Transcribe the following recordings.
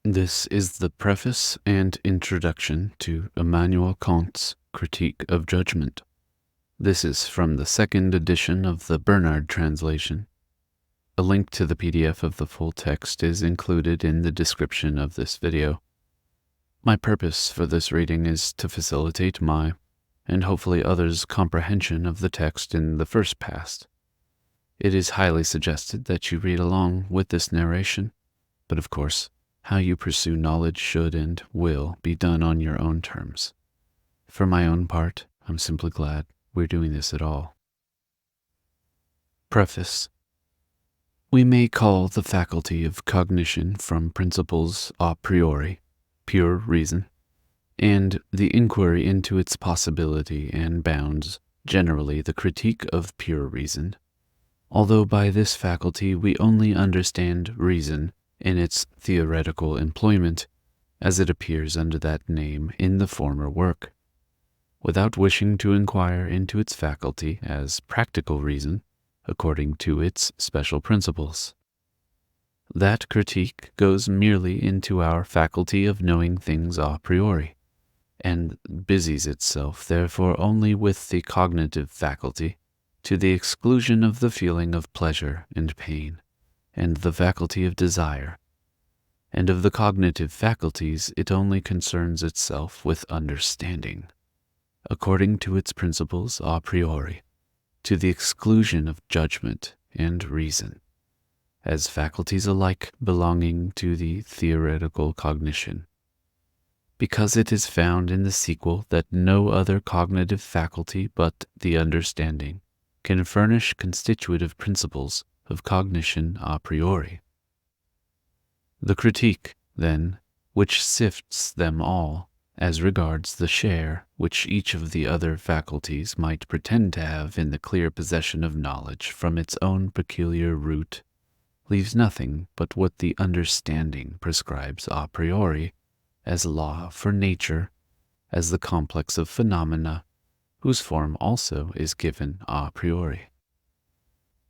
This is the preface and introduction to Immanuel Kant's Critique of Judgment. This is from the second edition of the Bernard translation. A link to the PDF of the full text is included in the description of this video. My purpose for this reading is to facilitate my, and hopefully others' comprehension of the text in the first pass. It is highly suggested that you read along with this narration, but of course, how you pursue knowledge should and will be done on your own terms. For my own part, I'm simply glad we're doing this at all. Preface. We may call the faculty of cognition from principles a priori, pure reason, and the inquiry into its possibility and bounds generally the critique of pure reason, although by this faculty we only understand reason in its theoretical employment, as it appears under that name in the former work, without wishing to inquire into its faculty as practical reason, according to its special principles. That critique goes merely into our faculty of knowing things a priori, and busies itself therefore only with the cognitive faculty, to the exclusion of the feeling of pleasure and pain, and the faculty of desire, and of the cognitive faculties it only concerns itself with understanding, according to its principles a priori, to the exclusion of judgment and reason, as faculties alike belonging to the theoretical cognition, because it is found in the sequel that no other cognitive faculty but the understanding can furnish constitutive principles of cognition a priori. The critique, then, which sifts them all, as regards the share which each of the other faculties might pretend to have in the clear possession of knowledge from its own peculiar root, leaves nothing but what the understanding prescribes a priori as law for nature, as the complex of phenomena, whose form also is given a priori.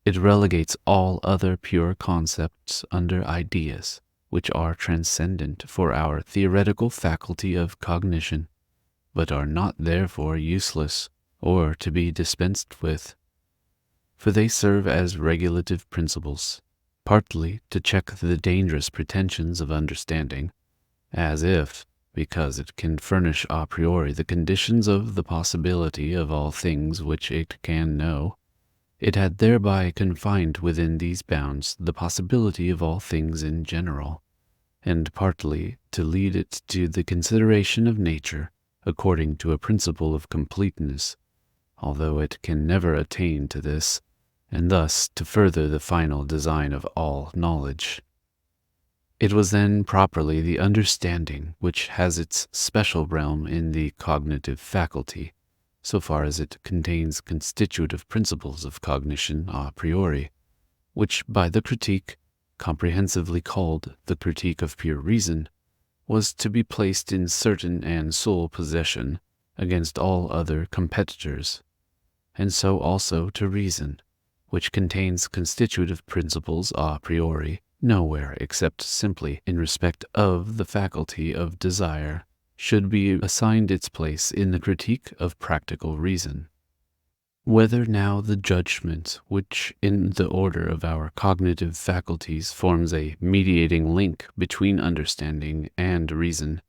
It relegates all other pure concepts under ideas, which are transcendent for our theoretical faculty of cognition, but are not therefore useless or to be dispensed with, for they serve as regulative principles, partly to check the dangerous pretensions of understanding, as if, because it can furnish a priori the conditions of the possibility of all things which it can know, it had thereby confined within these bounds the possibility of all things in general, and partly to lead it to the consideration of nature according to a principle of completeness, although it can never attain to this, and thus to further the final design of all knowledge. It was then properly the understanding which has its special realm in the cognitive faculty, so far as it contains constitutive principles of cognition a priori, which by the critique, comprehensively called the critique of pure reason, was to be placed in certain and sole possession against all other competitors, and so also to reason, which contains constitutive principles a priori, nowhere except simply in respect of the faculty of desire, should be assigned its place in the critique of practical reason. Whether now the judgment, which in the order of our cognitive faculties forms a mediating link between understanding and reason,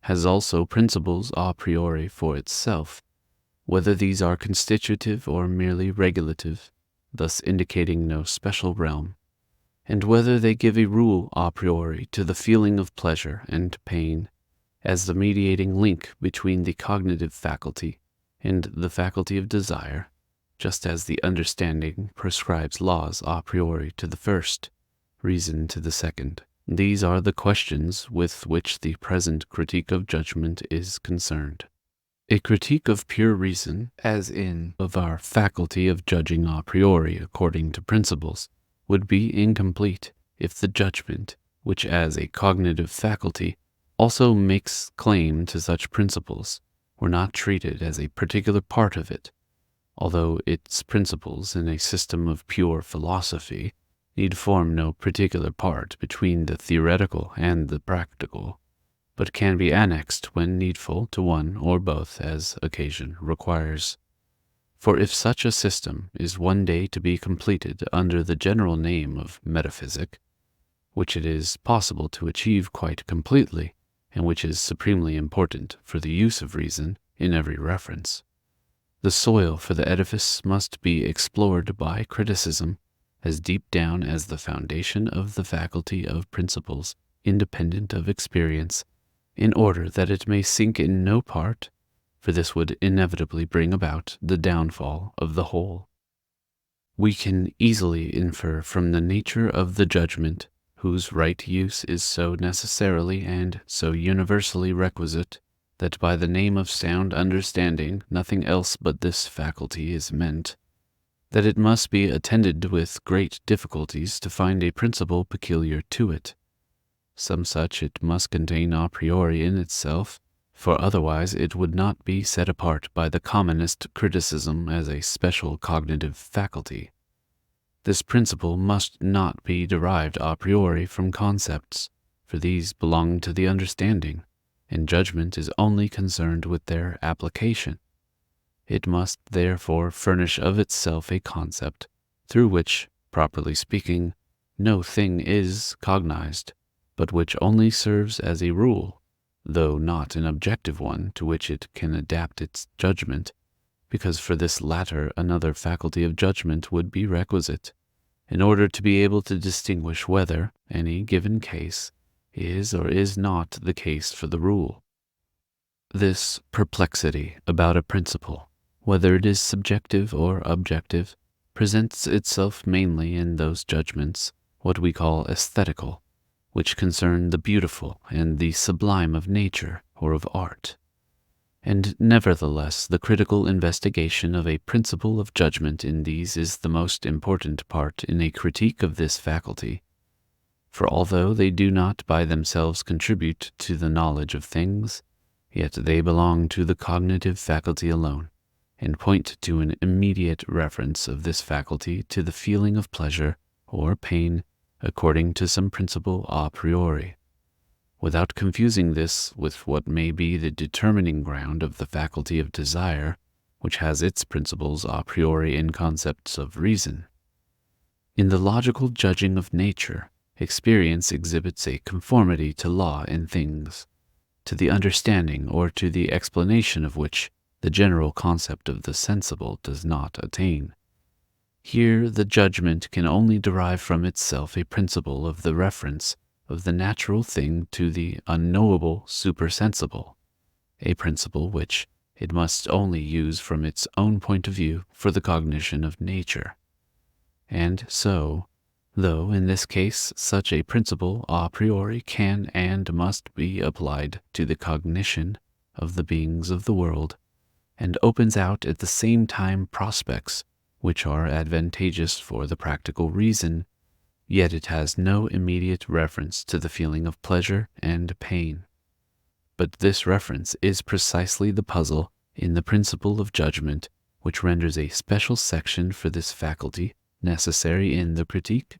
has also principles a priori for itself, whether these are constitutive or merely regulative, thus indicating no special realm, and whether they give a rule a priori to the feeling of pleasure and pain, as the mediating link between the cognitive faculty and the faculty of desire, just as the understanding prescribes laws a priori to the first, reason to the second. These are the questions with which the present critique of judgment is concerned. A critique of pure reason, as in of our faculty of judging a priori according to principles, would be incomplete if the judgment, which as a cognitive faculty also makes claim to such principles, were not treated as a particular part of it, although its principles in a system of pure philosophy need form no particular part between the theoretical and the practical, but can be annexed when needful to one or both as occasion requires. For if such a system is one day to be completed under the general name of metaphysic, which it is possible to achieve quite completely, and which is supremely important for the use of reason in every reference, the soil for the edifice must be explored by criticism as deep down as the foundation of the faculty of principles independent of experience, in order that it may sink in no part, for this would inevitably bring about the downfall of the whole. We can easily infer from the nature of the judgment, whose right use is so necessarily and so universally requisite, that by the name of sound understanding nothing else but this faculty is meant, that it must be attended with great difficulties to find a principle peculiar to it. Some such it must contain a priori in itself, for otherwise it would not be set apart by the commonest criticism as a special cognitive faculty. This principle must not be derived a priori from concepts, for these belong to the understanding, and judgment is only concerned with their application. It must therefore furnish of itself a concept, through which, properly speaking, no thing is cognized, but which only serves as a rule, though not an objective one to which it can adapt its judgment, because for this latter another faculty of judgment would be requisite, in order to be able to distinguish whether any given case is or is not the case for the rule. This perplexity about a principle, whether it is subjective or objective, presents itself mainly in those judgments, what we call aesthetical, which concern the beautiful and the sublime of nature or of art. And nevertheless the critical investigation of a principle of judgment in these is the most important part in a critique of this faculty. For although they do not by themselves contribute to the knowledge of things, yet they belong to the cognitive faculty alone, and point to an immediate reference of this faculty to the feeling of pleasure or pain according to some principle a priori, without confusing this with what may be the determining ground of the faculty of desire, which has its principles a priori in concepts of reason. In the logical judging of nature, experience exhibits a conformity to law in things, to the understanding or to the explanation of which the general concept of the sensible does not attain. Here the judgment can only derive from itself a principle of the reference of the natural thing to the unknowable supersensible, a principle which it must only use from its own point of view for the cognition of nature. And so, though in this case such a principle a priori can and must be applied to the cognition of the beings of the world, and opens out at the same time prospects which are advantageous for the practical reason, yet it has no immediate reference to the feeling of pleasure and pain. But this reference is precisely the puzzle in the principle of judgment which renders a special section for this faculty necessary in the critique,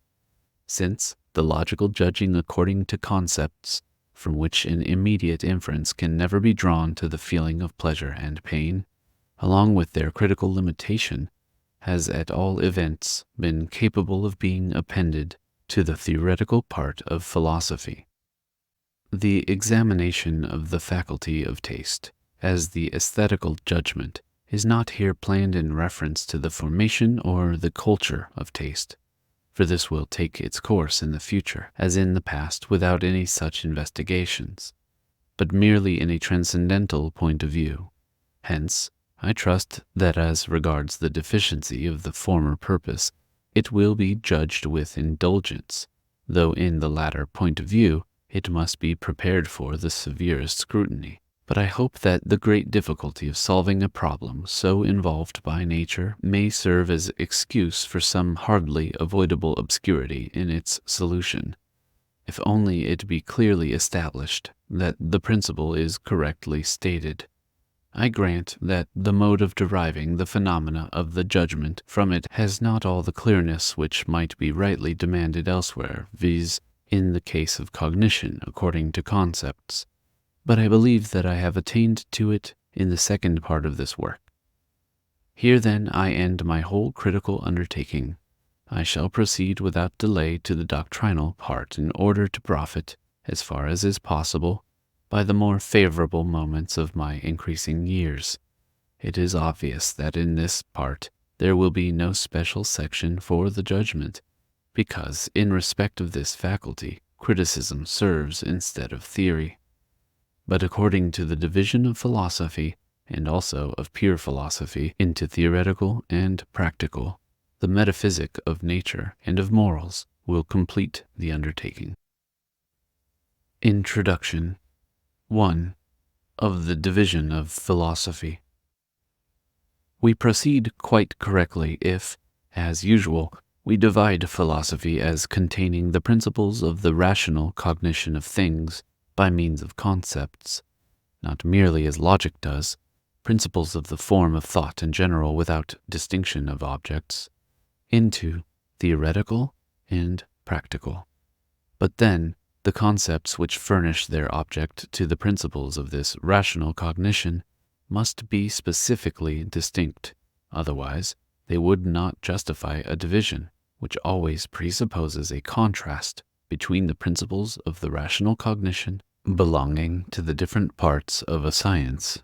since the logical judging according to concepts, from which an immediate inference can never be drawn to the feeling of pleasure and pain, along with their critical limitation, has at all events been capable of being appended to the theoretical part of philosophy. The examination of the faculty of taste, as the aesthetical judgment, is not here planned in reference to the formation or the culture of taste, for this will take its course in the future, as in the past, without any such investigations, but merely in a transcendental point of view. Hence, I trust that as regards the deficiency of the former purpose, it will be judged with indulgence, though in the latter point of view it must be prepared for the severest scrutiny. But I hope that the great difficulty of solving a problem so involved by nature may serve as excuse for some hardly avoidable obscurity in its solution, if only it be clearly established that the principle is correctly stated. I grant that the mode of deriving the phenomena of the judgment from it has not all the clearness which might be rightly demanded elsewhere, viz., in the case of cognition according to concepts, but I believe that I have attained to it in the second part of this work. Here then I end my whole critical undertaking. I shall proceed without delay to the doctrinal part in order to profit, as far as is possible, by the more favorable moments of my increasing years. It is obvious that in this part there will be no special section for the judgment, because in respect of this faculty, criticism serves instead of theory. But according to the division of philosophy, and also of pure philosophy, into theoretical and practical, the metaphysic of nature and of morals will complete the undertaking. Introduction 1. Of the division of philosophy. We proceed quite correctly if, as usual, we divide philosophy as containing the principles of the rational cognition of things by means of concepts, not merely as logic does, principles of the form of thought in general without distinction of objects, into theoretical and practical. But then, the concepts which furnish their object to the principles of this rational cognition must be specifically distinct, otherwise they would not justify a division which always presupposes a contrast between the principles of the rational cognition belonging to the different parts of a science.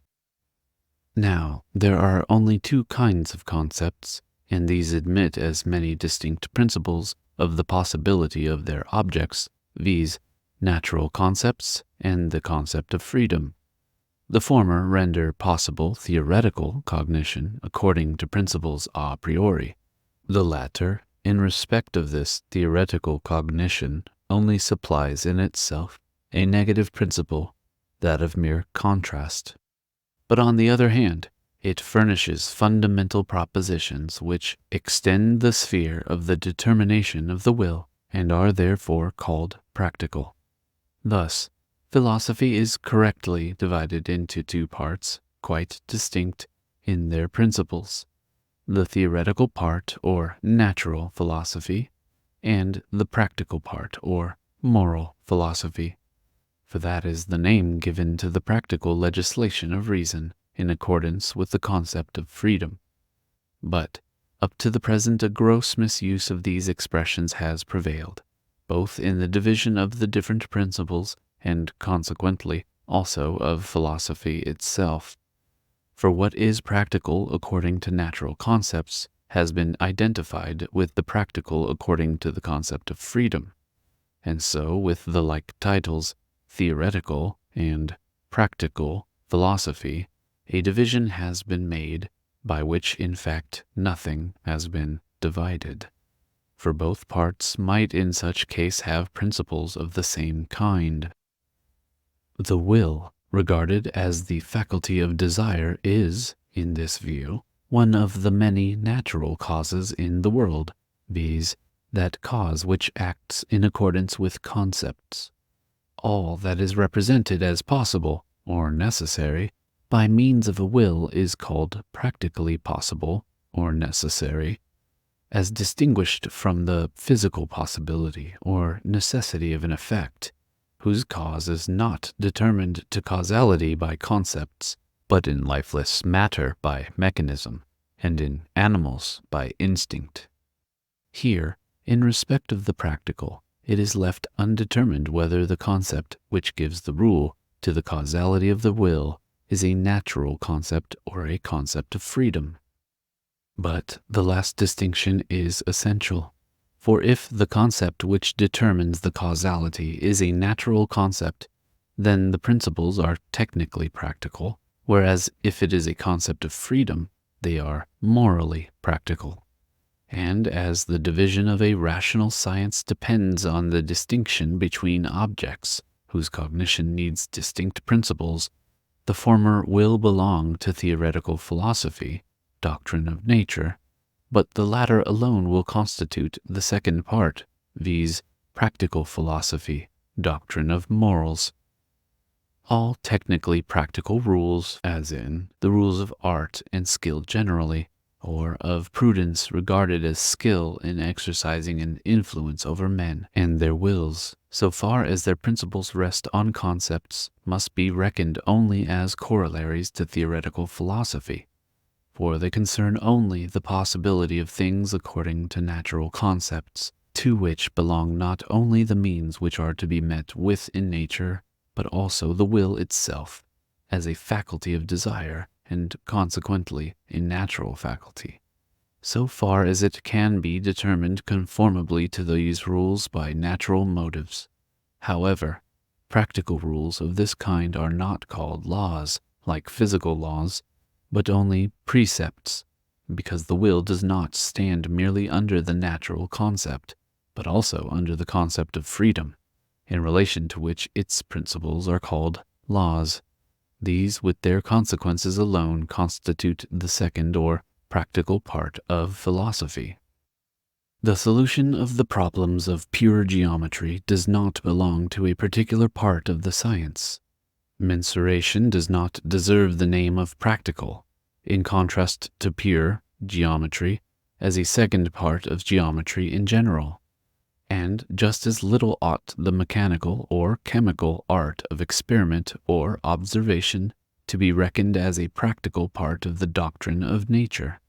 Now, there are only two kinds of concepts, and these admit as many distinct principles of the possibility of their objects, viz., natural concepts and the concept of freedom. The former render possible theoretical cognition according to principles a priori. The latter, in respect of this theoretical cognition, only supplies in itself a negative principle, that of mere contrast. But on the other hand, it furnishes fundamental propositions which extend the sphere of the determination of the will and are therefore called practical. Thus, philosophy is correctly divided into two parts, quite distinct in their principles: the theoretical part, or natural philosophy, and the practical part, or moral philosophy, for that is the name given to the practical legislation of reason in accordance with the concept of freedom. But up to the present a gross misuse of these expressions has prevailed, both in the division of the different principles and consequently also of philosophy itself. For what is practical according to natural concepts has been identified with the practical according to the concept of freedom, and so with the like titles, theoretical and practical philosophy, a division has been made, by which in fact nothing has been divided. For both parts might in such case have principles of the same kind. The will, regarded as the faculty of desire, is, in this view, one of the many natural causes in the world, viz., that cause which acts in accordance with concepts. All that is represented as possible, or necessary, by means of a will is called practically possible, or necessary, as distinguished from the physical possibility or necessity of an effect, whose cause is not determined to causality by concepts, but in lifeless matter by mechanism, and in animals by instinct. Here, in respect of the practical, it is left undetermined whether the concept which gives the rule to the causality of the will is a natural concept or a concept of freedom. But the last distinction is essential, for if the concept which determines the causality is a natural concept, then the principles are technically practical, whereas if it is a concept of freedom, they are morally practical. And as the division of a rational science depends on the distinction between objects whose cognition needs distinct principles, the former will belong to theoretical philosophy, doctrine of nature, but the latter alone will constitute the second part, viz., practical philosophy, doctrine of morals. All technically practical rules, as in the rules of art and skill generally, or of prudence regarded as skill in exercising an influence over men and their wills, so far as their principles rest on concepts, must be reckoned only as corollaries to theoretical philosophy, for they concern only the possibility of things according to natural concepts, to which belong not only the means which are to be met with in nature, but also the will itself, as a faculty of desire, and consequently a natural faculty, so far as it can be determined conformably to these rules by natural motives. However, practical rules of this kind are not called laws, like physical laws, but only precepts, because the will does not stand merely under the natural concept, but also under the concept of freedom, in relation to which its principles are called laws. These, with their consequences alone, constitute the second or practical part of philosophy. The solution of the problems of pure geometry does not belong to a particular part of the science. Mensuration does not deserve the name of practical, in contrast to pure geometry as a second part of geometry in general. And just as little ought the mechanical or chemical art of experiment or observation to be reckoned as a practical part of the doctrine of nature.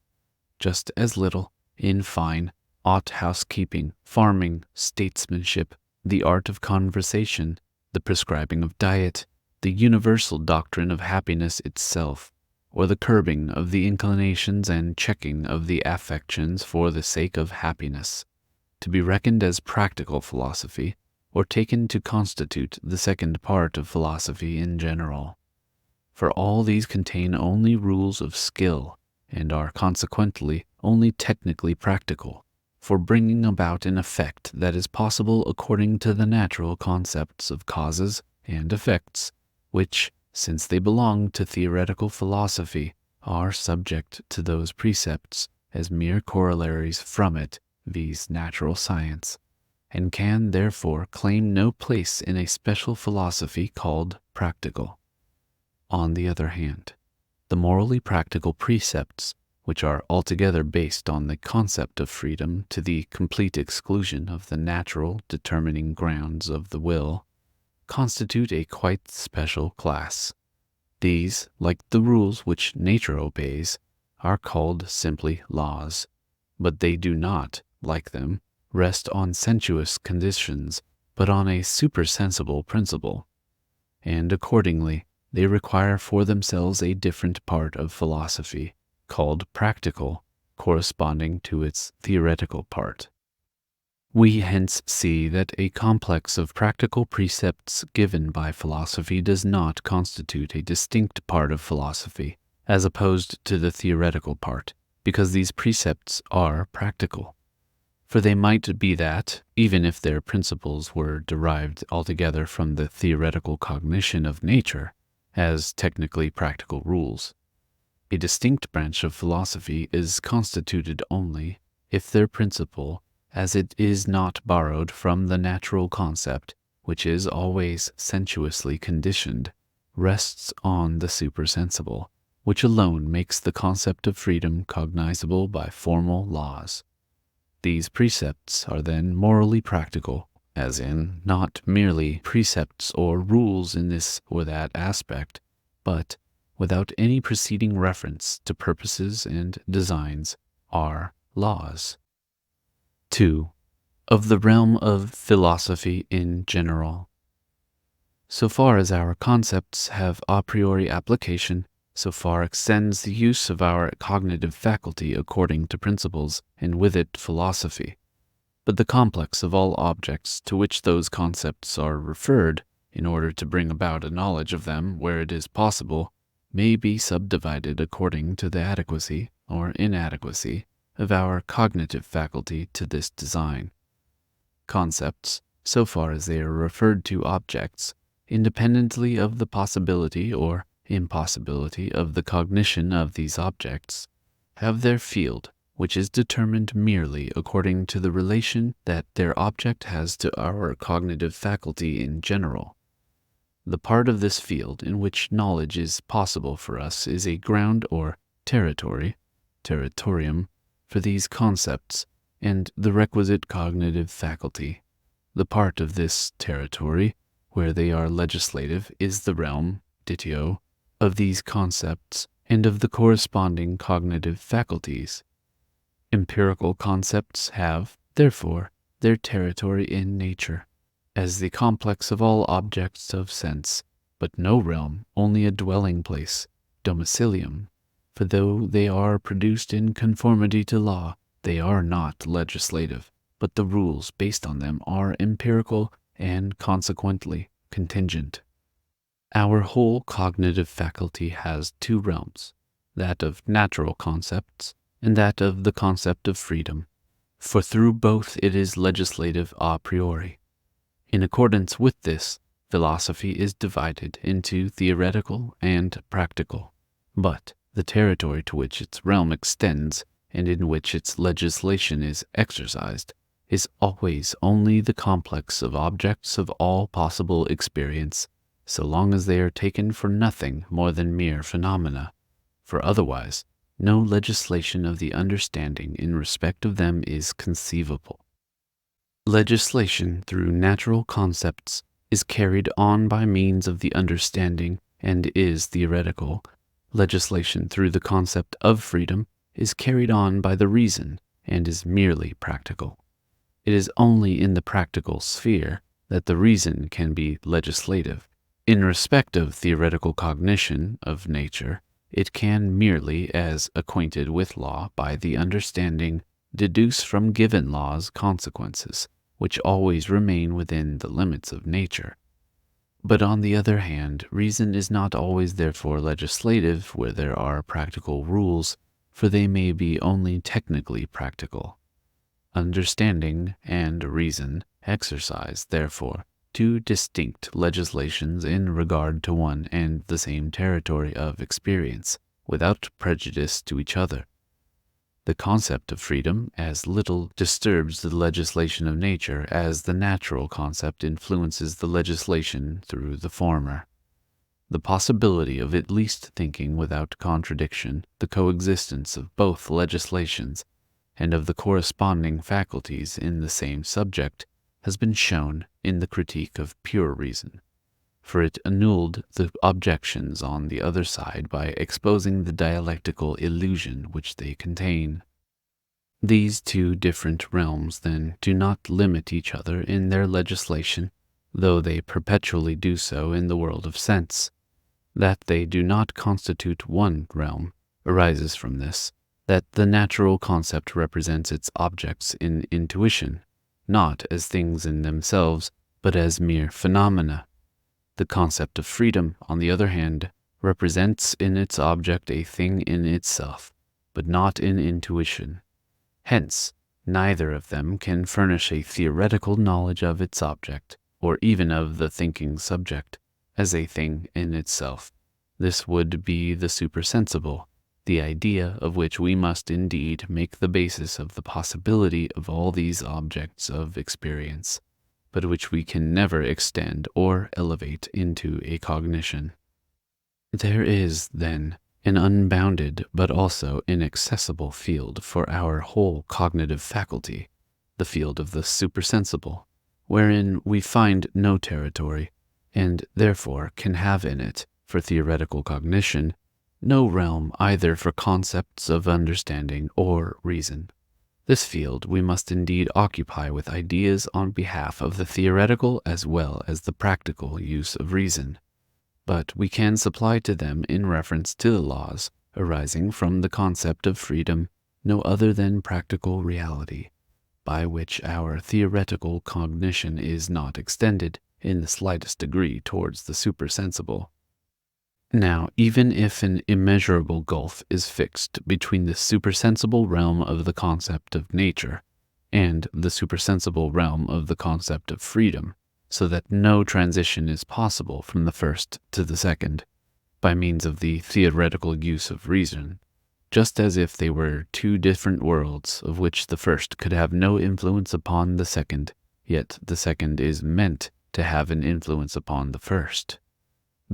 Just as little, in fine, ought housekeeping, farming, statesmanship, the art of conversation, the prescribing of diet, the universal doctrine of happiness itself, or the curbing of the inclinations and checking of the affections for the sake of happiness, to be reckoned as practical philosophy, or taken to constitute the second part of philosophy in general. For all these contain only rules of skill, and are consequently only technically practical, for bringing about an effect that is possible according to the natural concepts of causes and effects, which, since they belong to theoretical philosophy, are subject to those precepts as mere corollaries from it, viz. Natural science, and can therefore claim no place in a special philosophy called practical. On the other hand, the morally practical precepts, which are altogether based on the concept of freedom to the complete exclusion of the natural determining grounds of the will, constitute a quite special class. These, like the rules which nature obeys, are called simply laws, but they do not, like them, rest on sensuous conditions, but on a supersensible principle, and accordingly they require for themselves a different part of philosophy, called practical, corresponding to its theoretical part. We hence see that a complex of practical precepts given by philosophy does not constitute a distinct part of philosophy, as opposed to the theoretical part, because these precepts are practical. For they might be that, even if their principles were derived altogether from the theoretical cognition of nature, as technically practical rules, a distinct branch of philosophy is constituted only if their principle, as it is not borrowed from the natural concept, which is always sensuously conditioned, rests on the supersensible, which alone makes the concept of freedom cognizable by formal laws. These precepts are then morally practical, as in not merely precepts or rules in this or that aspect, but, without any preceding reference to purposes and designs, are laws. 2. Of the realm of philosophy in general. So far as our concepts have a priori application, so far extends the use of our cognitive faculty according to principles, and with it philosophy. But the complex of all objects to which those concepts are referred, in order to bring about a knowledge of them where it is possible, may be subdivided according to the adequacy or inadequacy of our cognitive faculty to this design. Concepts, so far as they are referred to objects, independently of the possibility or impossibility of the cognition of these objects, have their field, which is determined merely according to the relation that their object has to our cognitive faculty in general. The part of this field in which knowledge is possible for us is a ground or territory, territorium, for these concepts, and the requisite cognitive faculty. The part of this territory where they are legislative is the realm, ditio, of these concepts and of the corresponding cognitive faculties. Empirical concepts have, therefore, their territory in nature, as the complex of all objects of sense, but no realm, only a dwelling place, domicilium, for though they are produced in conformity to law, they are not legislative, but the rules based on them are empirical and consequently contingent. Our whole cognitive faculty has two realms, that of natural concepts and that of the concept of freedom, for through both it is legislative a priori. In accordance with this, philosophy is divided into theoretical and practical, but the territory to which its realm extends and in which its legislation is exercised is always only the complex of objects of all possible experience, so long as they are taken for nothing more than mere phenomena, for otherwise no legislation of the understanding in respect of them is conceivable. Legislation through natural concepts is carried on by means of the understanding and is theoretical. Legislation through the concept of freedom is carried on by the reason and is merely practical. It is only in the practical sphere that the reason can be legislative. In respect of theoretical cognition of nature, it can merely, as acquainted with law by the understanding, deduce from given laws consequences, which always remain within the limits of nature. But on the other hand, reason is not always therefore legislative where there are practical rules, for they may be only technically practical. Understanding and reason exercise, therefore, two distinct legislations in regard to one and the same territory of experience, without prejudice to each other. The concept of freedom as little disturbs the legislation of nature as the natural concept influences the legislation through the former. The possibility of at least thinking without contradiction the coexistence of both legislations and of the corresponding faculties in the same subject has been shown in the critique of pure reason, for it annulled the objections on the other side by exposing the dialectical illusion which they contain. These two different realms, then, do not limit each other in their legislation, though they perpetually do so in the world of sense. That they do not constitute one realm arises from this, that the natural concept represents its objects in intuition, not as things in themselves, but as mere phenomena. The concept of freedom, on the other hand, represents in its object a thing in itself, but not in intuition. Hence, neither of them can furnish a theoretical knowledge of its object, or even of the thinking subject, as a thing in itself. This would be the supersensible, the idea of which we must indeed make the basis of the possibility of all these objects of experience, but which we can never extend or elevate into a cognition. There is, then, an unbounded but also inaccessible field for our whole cognitive faculty, the field of the supersensible, wherein we find no territory, and therefore can have in it, for theoretical cognition, no realm either for concepts of understanding or reason. This field we must indeed occupy with ideas on behalf of the theoretical as well as the practical use of reason, but we can supply to them in reference to the laws arising from the concept of freedom no other than practical reality, by which our theoretical cognition is not extended in the slightest degree towards the supersensible. Now, even if an immeasurable gulf is fixed between the supersensible realm of the concept of nature and the supersensible realm of the concept of freedom, so that no transition is possible from the first to the second, by means of the theoretical use of reason, just as if they were two different worlds, of which the first could have no influence upon the second, yet the second is meant to have an influence upon the first.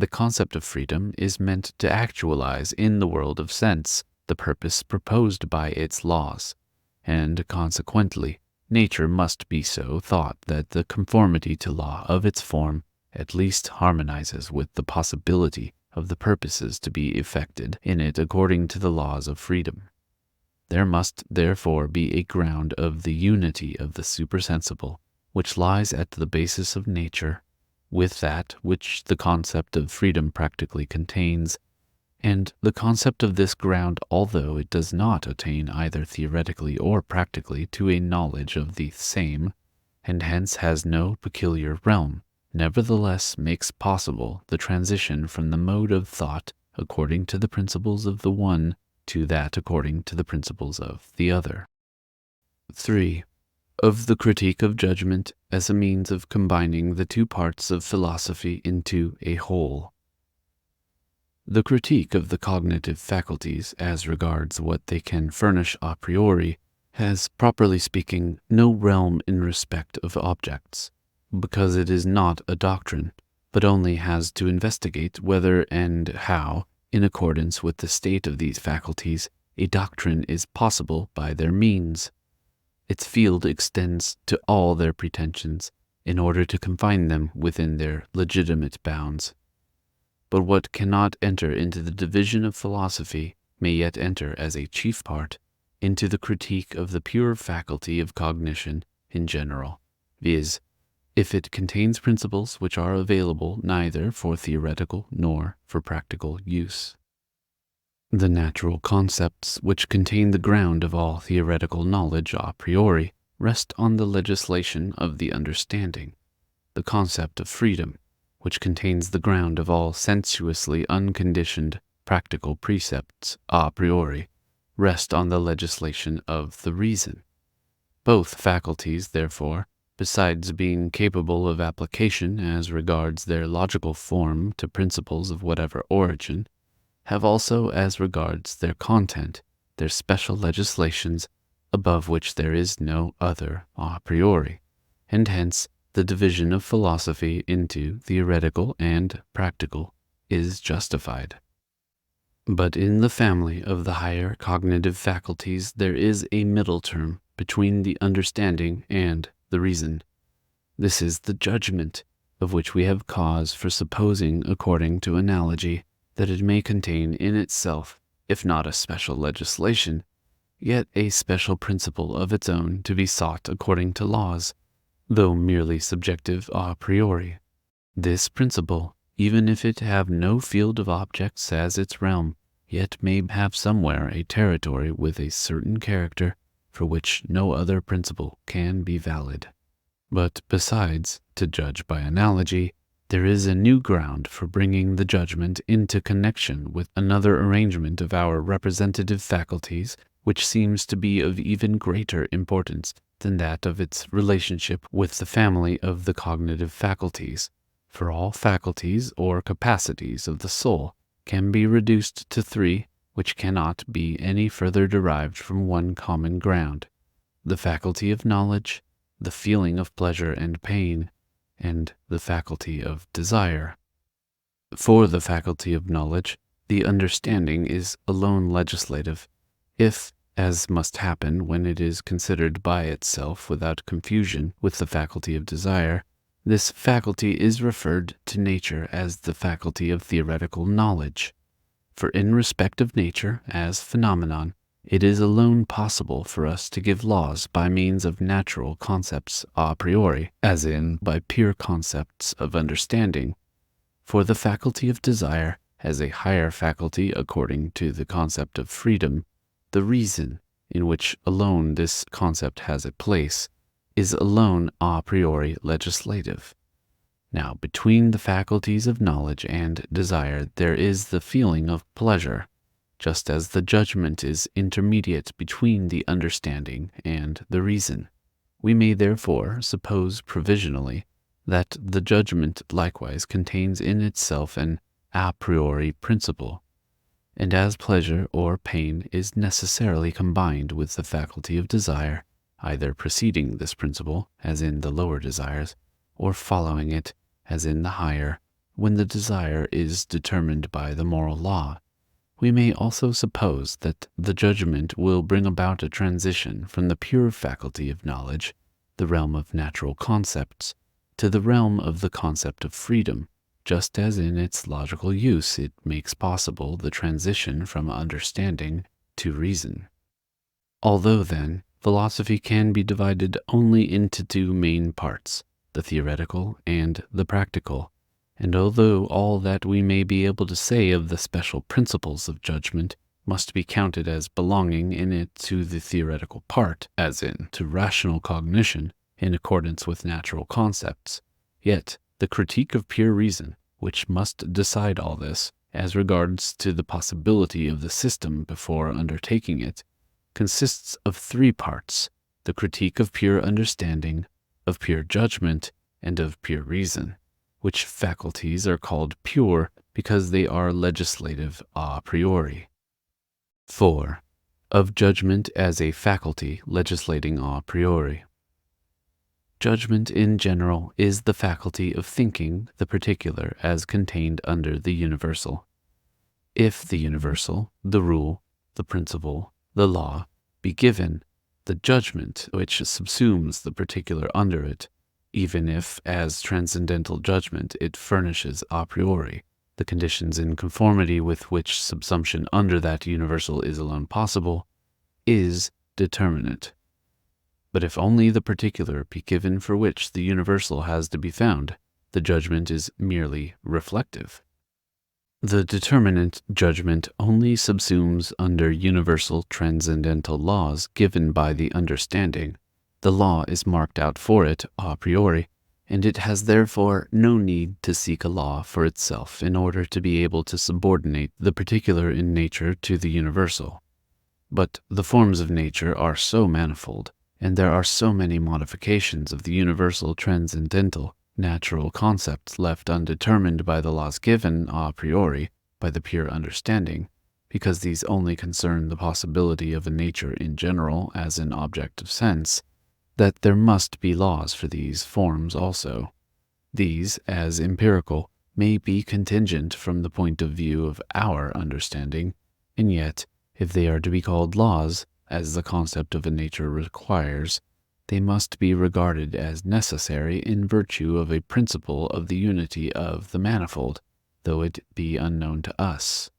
the concept of freedom is meant to actualize in the world of sense the purpose proposed by its laws, and consequently, nature must be so thought that the conformity to law of its form at least harmonizes with the possibility of the purposes to be effected in it according to the laws of freedom. There must therefore be a ground of the unity of the supersensible, which lies at the basis of nature, with that which the concept of freedom practically contains, and the concept of this ground, although it does not attain either theoretically or practically to a knowledge of the same, and hence has no peculiar realm, nevertheless makes possible the transition from the mode of thought according to the principles of the one to that according to the principles of the other. 3. Of the critique of judgment as a means of combining the two parts of philosophy into a whole. The critique of the cognitive faculties as regards what they can furnish a priori has, properly speaking, no realm in respect of objects, because it is not a doctrine, but only has to investigate whether and how, in accordance with the state of these faculties, a doctrine is possible by their means. Its field extends to all their pretensions, in order to confine them within their legitimate bounds. But what cannot enter into the division of philosophy may yet enter as a chief part into the critique of the pure faculty of cognition in general, viz., if it contains principles which are available neither for theoretical nor for practical use. The natural concepts which contain the ground of all theoretical knowledge a priori rest on the legislation of the understanding. The concept of freedom, which contains the ground of all sensuously unconditioned practical precepts a priori, rest on the legislation of the reason. Both faculties, therefore, besides being capable of application as regards their logical form to principles of whatever origin, have also as regards their content their special legislations above which there is no other a priori, and hence the division of philosophy into theoretical and practical is justified. But in the family of the higher cognitive faculties there is a middle term between the understanding and the reason. This is the judgment, of which we have cause for supposing, according to analogy, that it may contain in itself, if not a special legislation, yet a special principle of its own to be sought according to laws, though merely subjective a priori. This principle, even if it have no field of objects as its realm, yet may have somewhere a territory with a certain character for which no other principle can be valid. But besides, to judge by analogy, there is a new ground for bringing the judgment into connection with another arrangement of our representative faculties, which seems to be of even greater importance than that of its relationship with the family of the cognitive faculties. For all faculties or capacities of the soul can be reduced to three, which cannot be any further derived from one common ground: the faculty of knowledge, the feeling of pleasure and pain, and the faculty of desire. For the faculty of knowledge, the understanding is alone legislative. If, as must happen when it is considered by itself without confusion with the faculty of desire, this faculty is referred to nature as the faculty of theoretical knowledge. For in respect of nature as phenomenon, it is alone possible for us to give laws by means of natural concepts a priori, as in by pure concepts of understanding. For the faculty of desire, as a higher faculty according to the concept of freedom, the reason, in which alone this concept has a place, is alone a priori legislative. Now, between the faculties of knowledge and desire there is the feeling of pleasure, just as the judgment is intermediate between the understanding and the reason. We may therefore suppose provisionally that the judgment likewise contains in itself an a priori principle, and as pleasure or pain is necessarily combined with the faculty of desire, either preceding this principle, as in the lower desires, or following it, as in the higher, when the desire is determined by the moral law, we may also suppose that the judgment will bring about a transition from the pure faculty of knowledge, the realm of natural concepts, to the realm of the concept of freedom, just as in its logical use it makes possible the transition from understanding to reason. Although, then, philosophy can be divided only into two main parts, the theoretical and the practical, and although all that we may be able to say of the special principles of judgment must be counted as belonging in it to the theoretical part, as in to rational cognition in accordance with natural concepts, yet the critique of pure reason, which must decide all this, as regards to the possibility of the system before undertaking it, consists of three parts: the critique of pure understanding, of pure judgment, and of pure reason, which faculties are called pure because they are legislative a priori. 4. Of judgment as a faculty legislating a priori. Judgment in general is the faculty of thinking the particular as contained under the universal. If the universal, the rule, the principle, the law, be given, the judgment which subsumes the particular under it, even if as transcendental judgment it furnishes a priori the conditions in conformity with which subsumption under that universal is alone possible, is determinate. But if only the particular be given for which the universal has to be found, the judgment is merely reflective. The determinate judgment only subsumes under universal transcendental laws given by the understanding. The law is marked out for it a priori, and it has therefore no need to seek a law for itself in order to be able to subordinate the particular in nature to the universal. But the forms of nature are so manifold, and there are so many modifications of the universal transcendental natural concepts left undetermined by the laws given a priori by the pure understanding, because these only concern the possibility of a nature in general as an object of sense, that there must be laws for these forms also. These, as empirical, may be contingent from the point of view of our understanding, and yet, if they are to be called laws, as the concept of a nature requires, they must be regarded as necessary in virtue of a principle of the unity of the manifold, though it be unknown to us.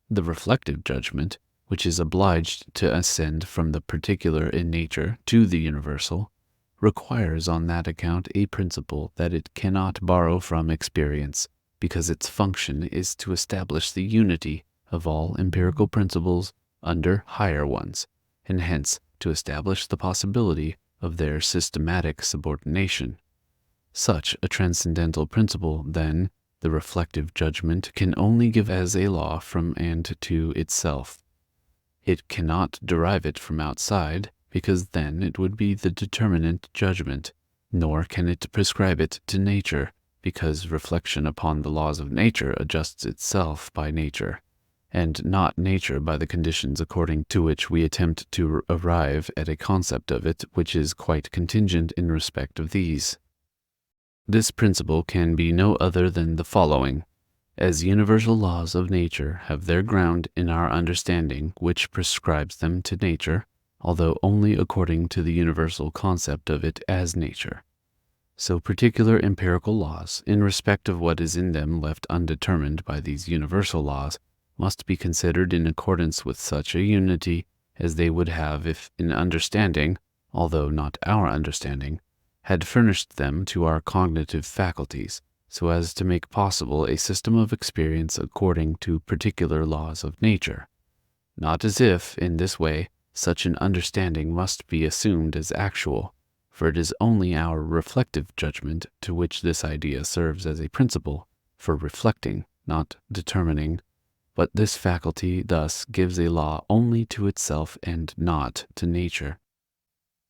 The reflective judgment, which is obliged to ascend from the particular in nature to the universal, requires on that account a principle that it cannot borrow from experience, because its function is to establish the unity of all empirical principles under higher ones, and hence to establish the possibility of their systematic subordination. Such a transcendental principle, then, the reflective judgment can only give as a law from and to itself. It cannot derive it from outside, because then it would be the determinate judgment, nor can it prescribe it to nature, because reflection upon the laws of nature adjusts itself by nature, and not nature by the conditions according to which we attempt to arrive at a concept of it which is quite contingent in respect of these. This principle can be no other than the following: as universal laws of nature have their ground in our understanding which prescribes them to nature, although only according to the universal concept of it as nature, so particular empirical laws, in respect of what is in them left undetermined by these universal laws, must be considered in accordance with such a unity as they would have if an understanding, although not our understanding, had furnished them to our cognitive faculties, so as to make possible a system of experience according to particular laws of nature. Not as if, in this way, such an understanding must be assumed as actual, for it is only our reflective judgment to which this idea serves as a principle for reflecting, not determining. But this faculty thus gives a law only to itself and not to nature.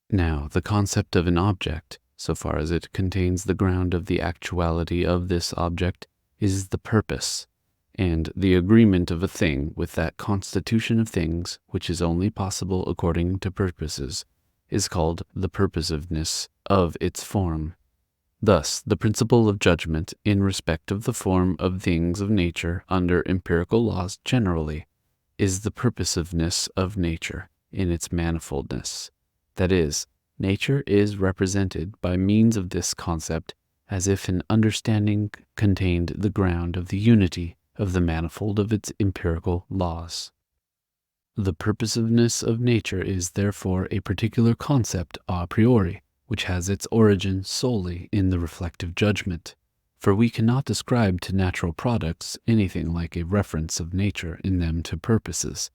Now, the concept of an object, so far as it contains the ground of the actuality of this object, is the purpose, and the agreement of a thing with that constitution of things which is only possible according to purposes, is called the purposiveness of its form. Thus, the principle of judgment in respect of the form of things of nature under empirical laws generally is the purposiveness of nature in its manifoldness. That is, nature is represented by means of this concept as if an understanding contained the ground of the unity of the manifold of its empirical laws. The purposiveness of nature is therefore a particular concept a priori, which has its origin solely in the reflective judgment, for we cannot ascribe to natural products anything like a reference of nature in them to purposes.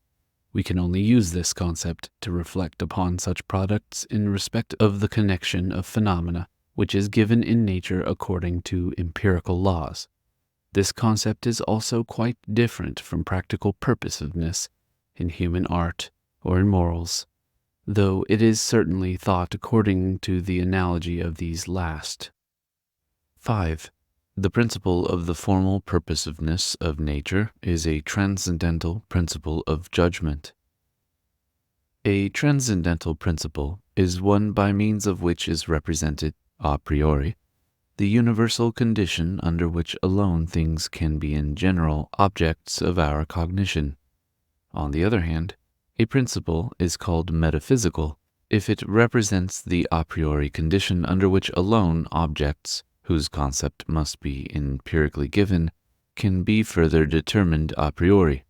We can only use this concept to reflect upon such products in respect of the connection of phenomena which is given in nature according to empirical laws. This concept is also quite different from practical purposiveness in human art or in morals, though it is certainly thought according to the analogy of these last. 5. The principle of the formal purposiveness of nature is a transcendental principle of judgment. A transcendental principle is one by means of which is represented, a priori, the universal condition under which alone things can be in general objects of our cognition. On the other hand, a principle is called metaphysical if it represents the a priori condition under which alone objects, whose concept must be empirically given, can be further determined a priori.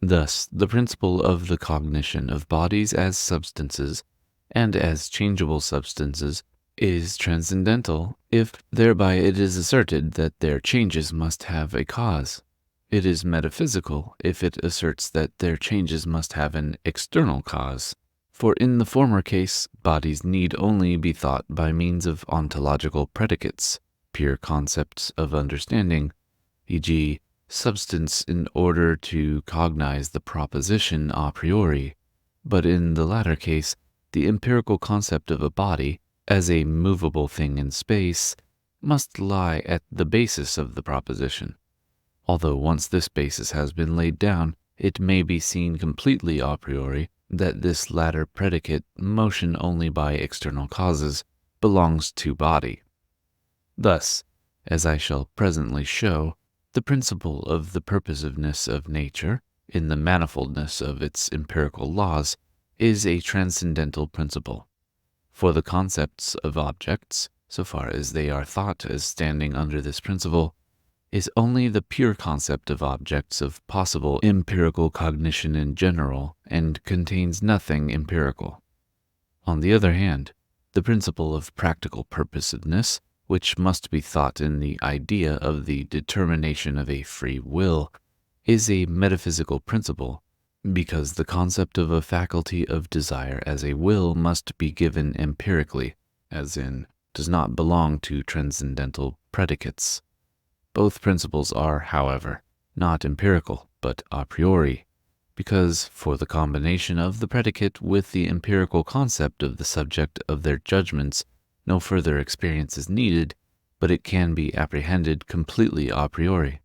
Thus, the principle of the cognition of bodies as substances and as changeable substances is transcendental if thereby it is asserted that their changes must have a cause. It is metaphysical if it asserts that their changes must have an external cause. For in the former case, bodies need only be thought by means of ontological predicates, pure concepts of understanding, e.g., substance, in order to cognize the proposition a priori. But in the latter case, the empirical concept of a body, as a movable thing in space, must lie at the basis of the proposition. Although once this basis has been laid down, it may be seen completely a priori that this latter predicate, motion only by external causes, belongs to body. Thus, as I shall presently show, the principle of the purposiveness of nature, in the manifoldness of its empirical laws, is a transcendental principle. For the concepts of objects, so far as they are thought as standing under this principle, is only the pure concept of objects of possible empirical cognition in general, and contains nothing empirical. On the other hand, the principle of practical purposiveness, which must be thought in the idea of the determination of a free will, is a metaphysical principle, because the concept of a faculty of desire as a will must be given empirically, as in, does not belong to transcendental predicates. Both principles are, however, not empirical, but a priori, because for the combination of the predicate with the empirical concept of the subject of their judgments, no further experience is needed, but it can be apprehended completely a priori.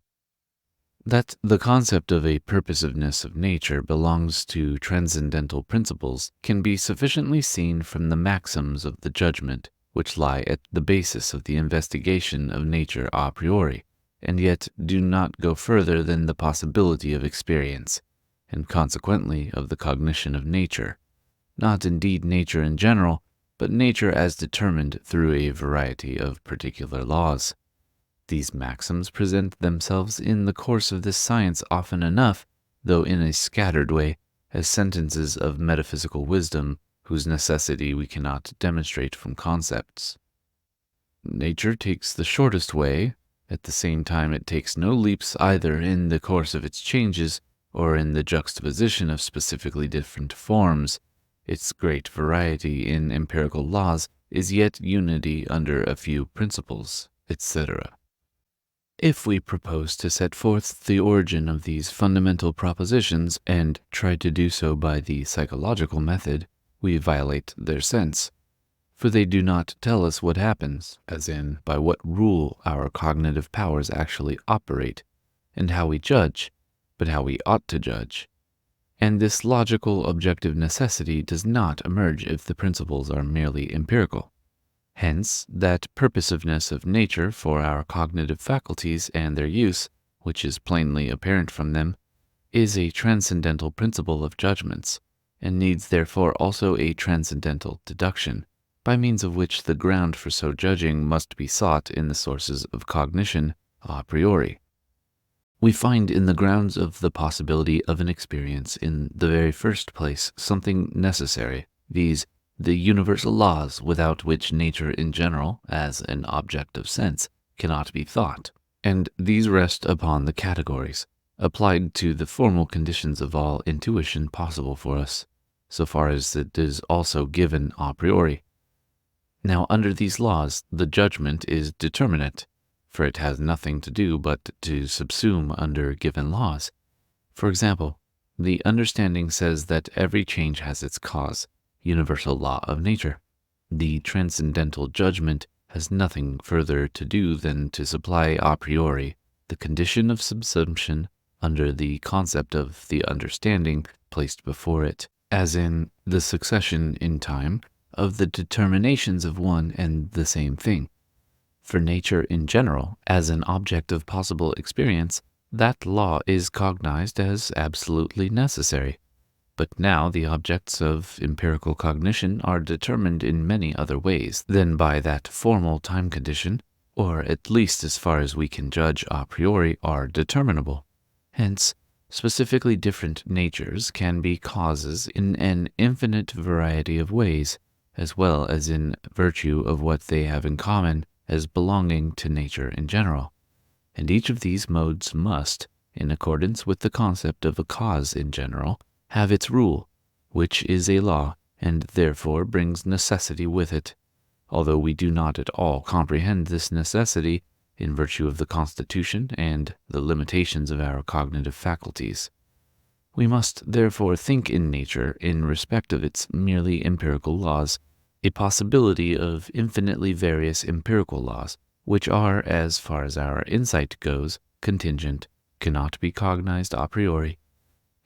That the concept of a purposiveness of nature belongs to transcendental principles can be sufficiently seen from the maxims of the judgment, which lie at the basis of the investigation of nature a priori, and yet do not go further than the possibility of experience, and consequently of the cognition of nature, not indeed nature in general, but nature as determined through a variety of particular laws. These maxims present themselves in the course of this science often enough, though in a scattered way, as sentences of metaphysical wisdom, whose necessity we cannot demonstrate from concepts. Nature takes the shortest way. At the same time, it takes no leaps either in the course of its changes or in the juxtaposition of specifically different forms. Its great variety in empirical laws is yet unity under a few principles, etc. If we propose to set forth the origin of these fundamental propositions and try to do so by the psychological method, we violate their sense. For they do not tell us what happens, as in by what rule our cognitive powers actually operate, and how we judge, but how we ought to judge. And this logical objective necessity does not emerge if the principles are merely empirical. Hence, that purposiveness of nature for our cognitive faculties and their use, which is plainly apparent from them, is a transcendental principle of judgments, and needs therefore also a transcendental deduction, by means of which the ground for so judging must be sought in the sources of cognition a priori. We find in the grounds of the possibility of an experience in the very first place something necessary, viz., the universal laws without which nature in general, as an object of sense, cannot be thought, and these rest upon the categories, applied to the formal conditions of all intuition possible for us, so far as it is also given a priori. Now, under these laws, the judgment is determinate, for it has nothing to do but to subsume under given laws. For example, the understanding says that every change has its cause, universal law of nature. The transcendental judgment has nothing further to do than to supply a priori the condition of subsumption under the concept of the understanding placed before it, as in the succession in time of the determinations of one and the same thing. For nature in general, as an object of possible experience, that law is cognized as absolutely necessary. But now the objects of empirical cognition are determined in many other ways than by that formal time condition, or at least as far as we can judge a priori are determinable. Hence, specifically different natures can be causes in an infinite variety of ways, as well as in virtue of what they have in common as belonging to nature in general. And each of these modes must, in accordance with the concept of a cause in general, have its rule, which is a law, and therefore brings necessity with it, although we do not at all comprehend this necessity in virtue of the constitution and the limitations of our cognitive faculties. We must therefore think in nature, in respect of its merely empirical laws, a possibility of infinitely various empirical laws, which are, as far as our insight goes, contingent, cannot be cognized a priori,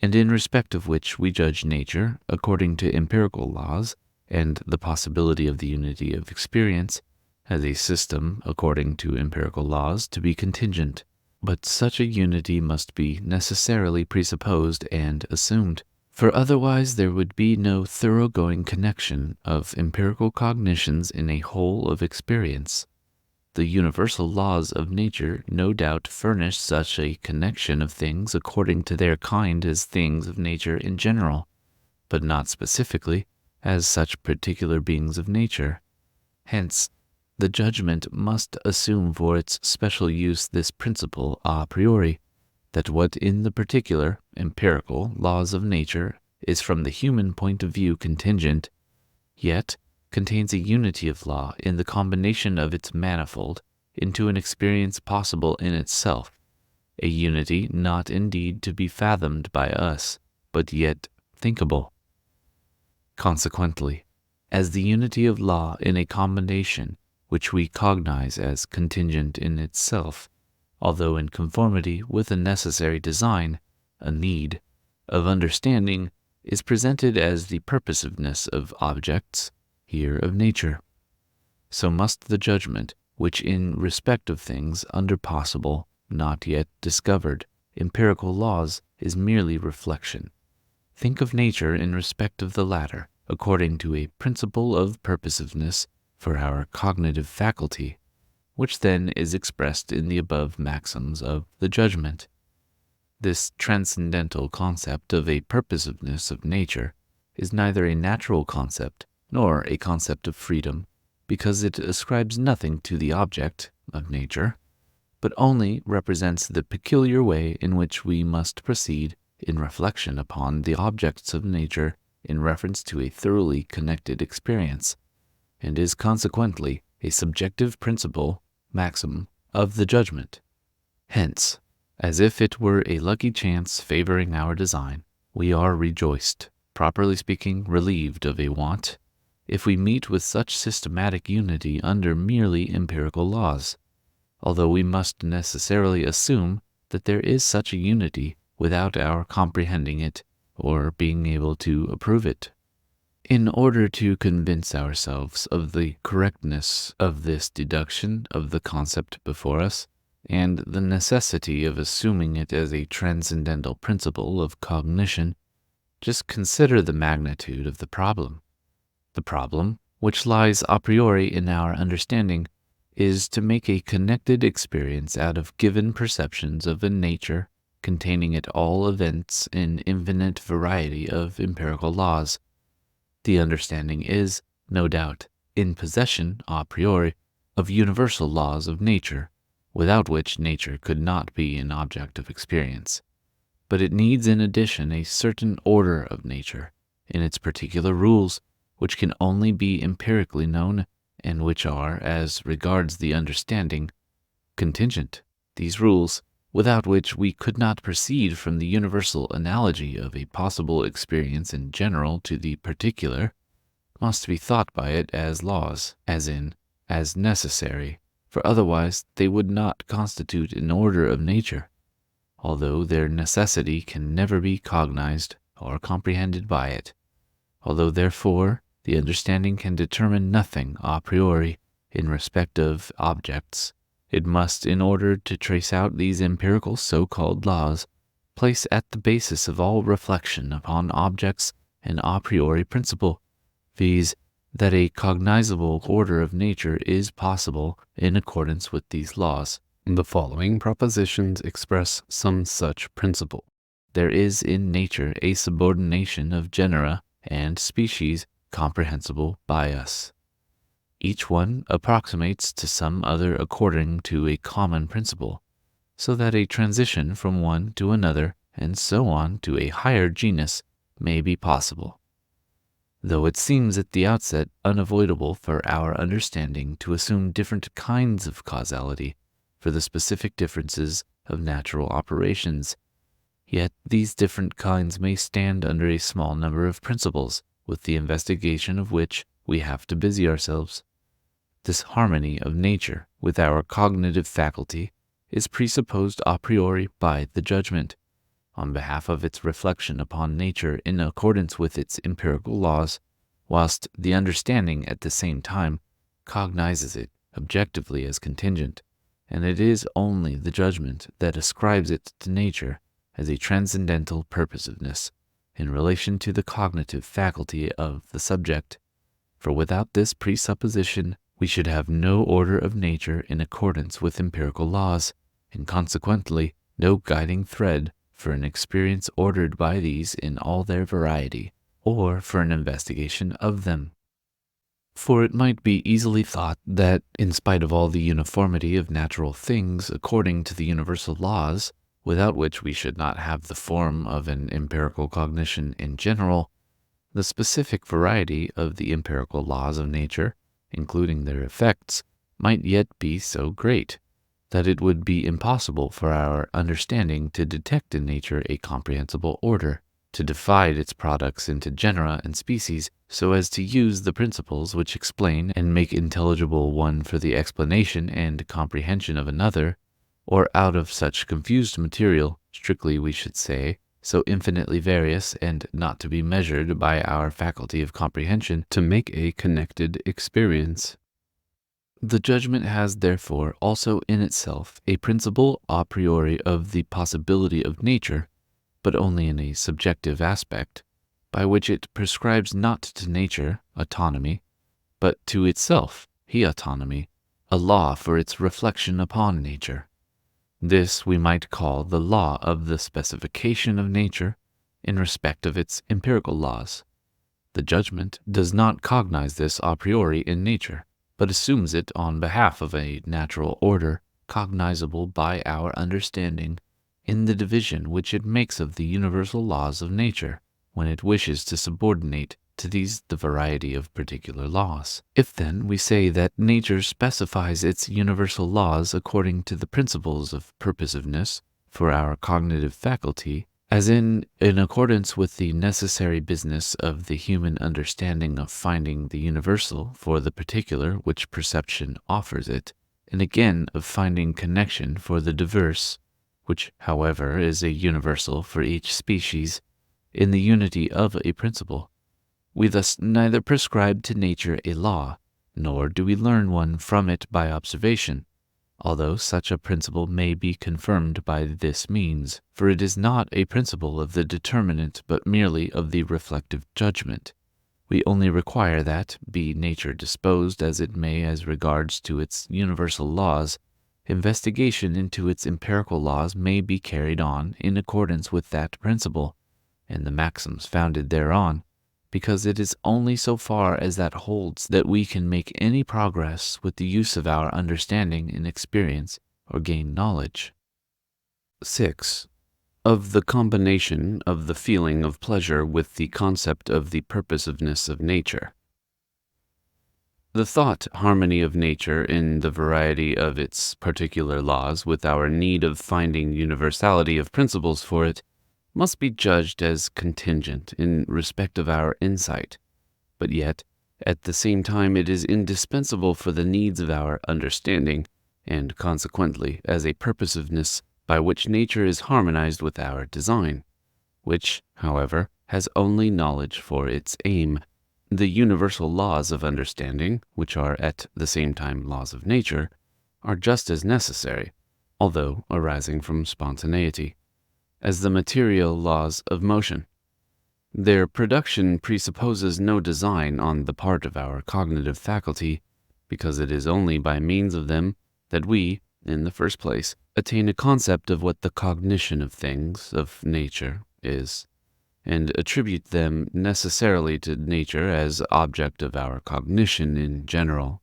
and in respect of which we judge nature according to empirical laws and the possibility of the unity of experience as a system according to empirical laws to be contingent. But such a unity must be necessarily presupposed and assumed, for otherwise there would be no thoroughgoing connection of empirical cognitions in a whole of experience. The universal laws of nature no doubt furnish such a connection of things according to their kind as things of nature in general, but not specifically as such particular beings of nature. Hence, the judgment must assume for its special use this principle a priori, that what in the particular, empirical laws of nature is from the human point of view contingent, yet contains a unity of law in the combination of its manifold into an experience possible in itself, a unity not indeed to be fathomed by us, but yet thinkable. Consequently, as the unity of law in a combination which we cognize as contingent in itself, although in conformity with a necessary design, a need, of understanding, is presented as the purposiveness of objects, here of nature, so must the judgment, which in respect of things under possible, not yet discovered, empirical laws, is merely reflection. Think of nature in respect of the latter, according to a principle of purposiveness for our cognitive faculty, which then is expressed in the above maxims of the judgment. This transcendental concept of a purposiveness of nature is neither a natural concept nor a concept of freedom, because it ascribes nothing to the object of nature, but only represents the peculiar way in which we must proceed in reflection upon the objects of nature in reference to a thoroughly connected experience, and is consequently a subjective principle, maxim, of the judgment. Hence, as if it were a lucky chance favoring our design, we are rejoiced, properly speaking relieved of a want, if we meet with such systematic unity under merely empirical laws, although we must necessarily assume that there is such a unity without our comprehending it or being able to approve it. In order to convince ourselves of the correctness of this deduction of the concept before us, and the necessity of assuming it as a transcendental principle of cognition, just consider the magnitude of the problem. The problem, which lies a priori in our understanding, is to make a connected experience out of given perceptions of a nature containing at all events an infinite variety of empirical laws. The understanding is, no doubt, in possession a priori of universal laws of nature, without which nature could not be an object of experience. But it needs in addition a certain order of nature, in its particular rules, which can only be empirically known, and which are, as regards the understanding, contingent. These rules, without which we could not proceed from the universal analogy of a possible experience in general to the particular, must be thought by it as laws, as necessary, for otherwise they would not constitute an order of nature, although their necessity can never be cognized or comprehended by it. Although, therefore, the understanding can determine nothing a priori in respect of objects, it must, in order to trace out these empirical so-called laws, place at the basis of all reflection upon objects an a priori principle, viz., that a cognizable order of nature is possible in accordance with these laws. The following propositions express some such principle. There is in nature a subordination of genera and species comprehensible by us. Each one approximates to some other according to a common principle, so that a transition from one to another, and so on to a higher genus, may be possible. Though it seems at the outset unavoidable for our understanding to assume different kinds of causality for the specific differences of natural operations, yet these different kinds may stand under a small number of principles, with the investigation of which we have to busy ourselves. This harmony of nature with our cognitive faculty is presupposed a priori by the judgment, on behalf of its reflection upon nature in accordance with its empirical laws, whilst the understanding at the same time cognizes it objectively as contingent, and it is only the judgment that ascribes it to nature as a transcendental purposiveness in relation to the cognitive faculty of the subject. For without this presupposition, we should have no order of nature in accordance with empirical laws, and consequently no guiding thread for an experience ordered by these in all their variety, or for an investigation of them. For it might be easily thought that, in spite of all the uniformity of natural things according to the universal laws, without which we should not have the form of an empirical cognition in general, the specific variety of the empirical laws of nature, including their effects, might yet be so great, that it would be impossible for our understanding to detect in nature a comprehensible order, to divide its products into genera and species, so as to use the principles which explain and make intelligible one for the explanation and comprehension of another, or out of such confused material, strictly we should say, so infinitely various and not to be measured by our faculty of comprehension, to make a connected experience. The judgment has therefore also in itself a principle a priori of the possibility of nature, but only in a subjective aspect, by which it prescribes not to nature autonomy, but to itself heautonomy, a law for its reflection upon nature. This we might call the law of the specification of nature in respect of its empirical laws. The judgment does not cognize this a priori in nature, but assumes it on behalf of a natural order cognizable by our understanding in the division which it makes of the universal laws of nature, when it wishes to subordinate to these the variety of particular laws. If then we say that nature specifies its universal laws according to the principles of purposiveness for our cognitive faculty, as in accordance with the necessary business of the human understanding of finding the universal for the particular which perception offers it, and again of finding connection for the diverse, which, however, is a universal for each species, in the unity of a principle, We thus neither prescribe to nature a law, nor do we learn one from it by observation, although such a principle may be confirmed by this means, for it is not a principle of the determinate but merely of the reflective judgment. We only require that, be nature disposed as it may as regards to its universal laws, investigation into its empirical laws may be carried on in accordance with that principle, and the maxims founded thereon, because it is only so far as that holds that we can make any progress with the use of our understanding in experience or gain knowledge. 6. Of the combination of the feeling of pleasure with the concept of the purposiveness of nature. The thought harmony of nature in the variety of its particular laws with our need of finding universality of principles for it must be judged as contingent in respect of our insight, but yet, at the same time, it is indispensable for the needs of our understanding, and consequently as a purposiveness by which nature is harmonized with our design, which, however, has only knowledge for its aim. The universal laws of understanding, which are at the same time laws of nature, are just as necessary, although arising from spontaneity, as the material laws of motion. Their production presupposes no design on the part of our cognitive faculty, because it is only by means of them that we, in the first place, attain a concept of what the cognition of things, of nature, is, and attribute them necessarily to nature as object of our cognition in general.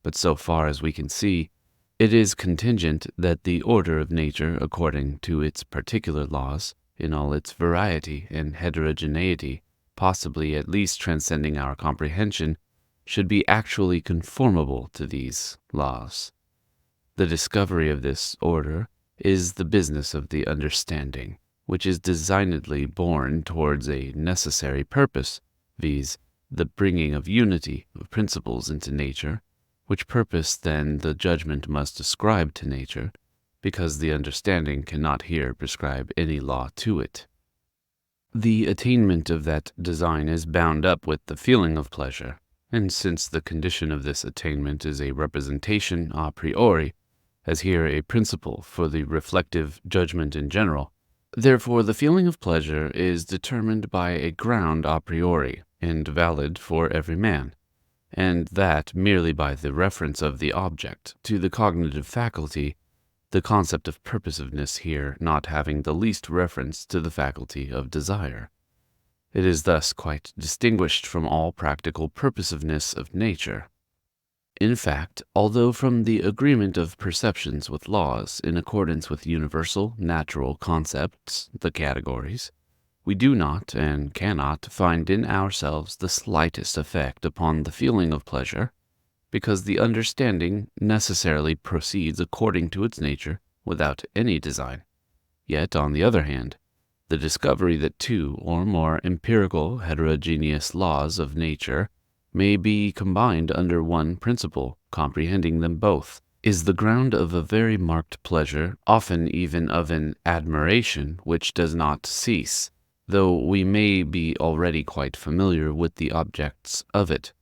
But so far as we can see, it is contingent that the order of nature according to its particular laws, in all its variety and heterogeneity, possibly at least transcending our comprehension, should be actually conformable to these laws. The discovery of this order is the business of the understanding, which is designedly borne towards a necessary purpose, viz., the bringing of unity of principles into nature, which purpose then the judgment must ascribe to nature, because the understanding cannot here prescribe any law to it. The attainment of that design is bound up with the feeling of pleasure, and since the condition of this attainment is a representation a priori, as here a principle for the reflective judgment in general, therefore the feeling of pleasure is determined by a ground a priori, and valid for every man, and that merely by the reference of the object to the cognitive faculty, the concept of purposiveness here not having the least reference to the faculty of desire. It is thus quite distinguished from all practical purposiveness of nature. In fact, although from the agreement of perceptions with laws in accordance with universal natural concepts, the categories, we do not and cannot find in ourselves the slightest effect upon the feeling of pleasure, because the understanding necessarily proceeds according to its nature without any design. Yet, on the other hand, the discovery that two or more empirical heterogeneous laws of nature may be combined under one principle, comprehending them both, is the ground of a very marked pleasure, often even of an admiration which does not cease, though we may be already quite familiar with the objects of it.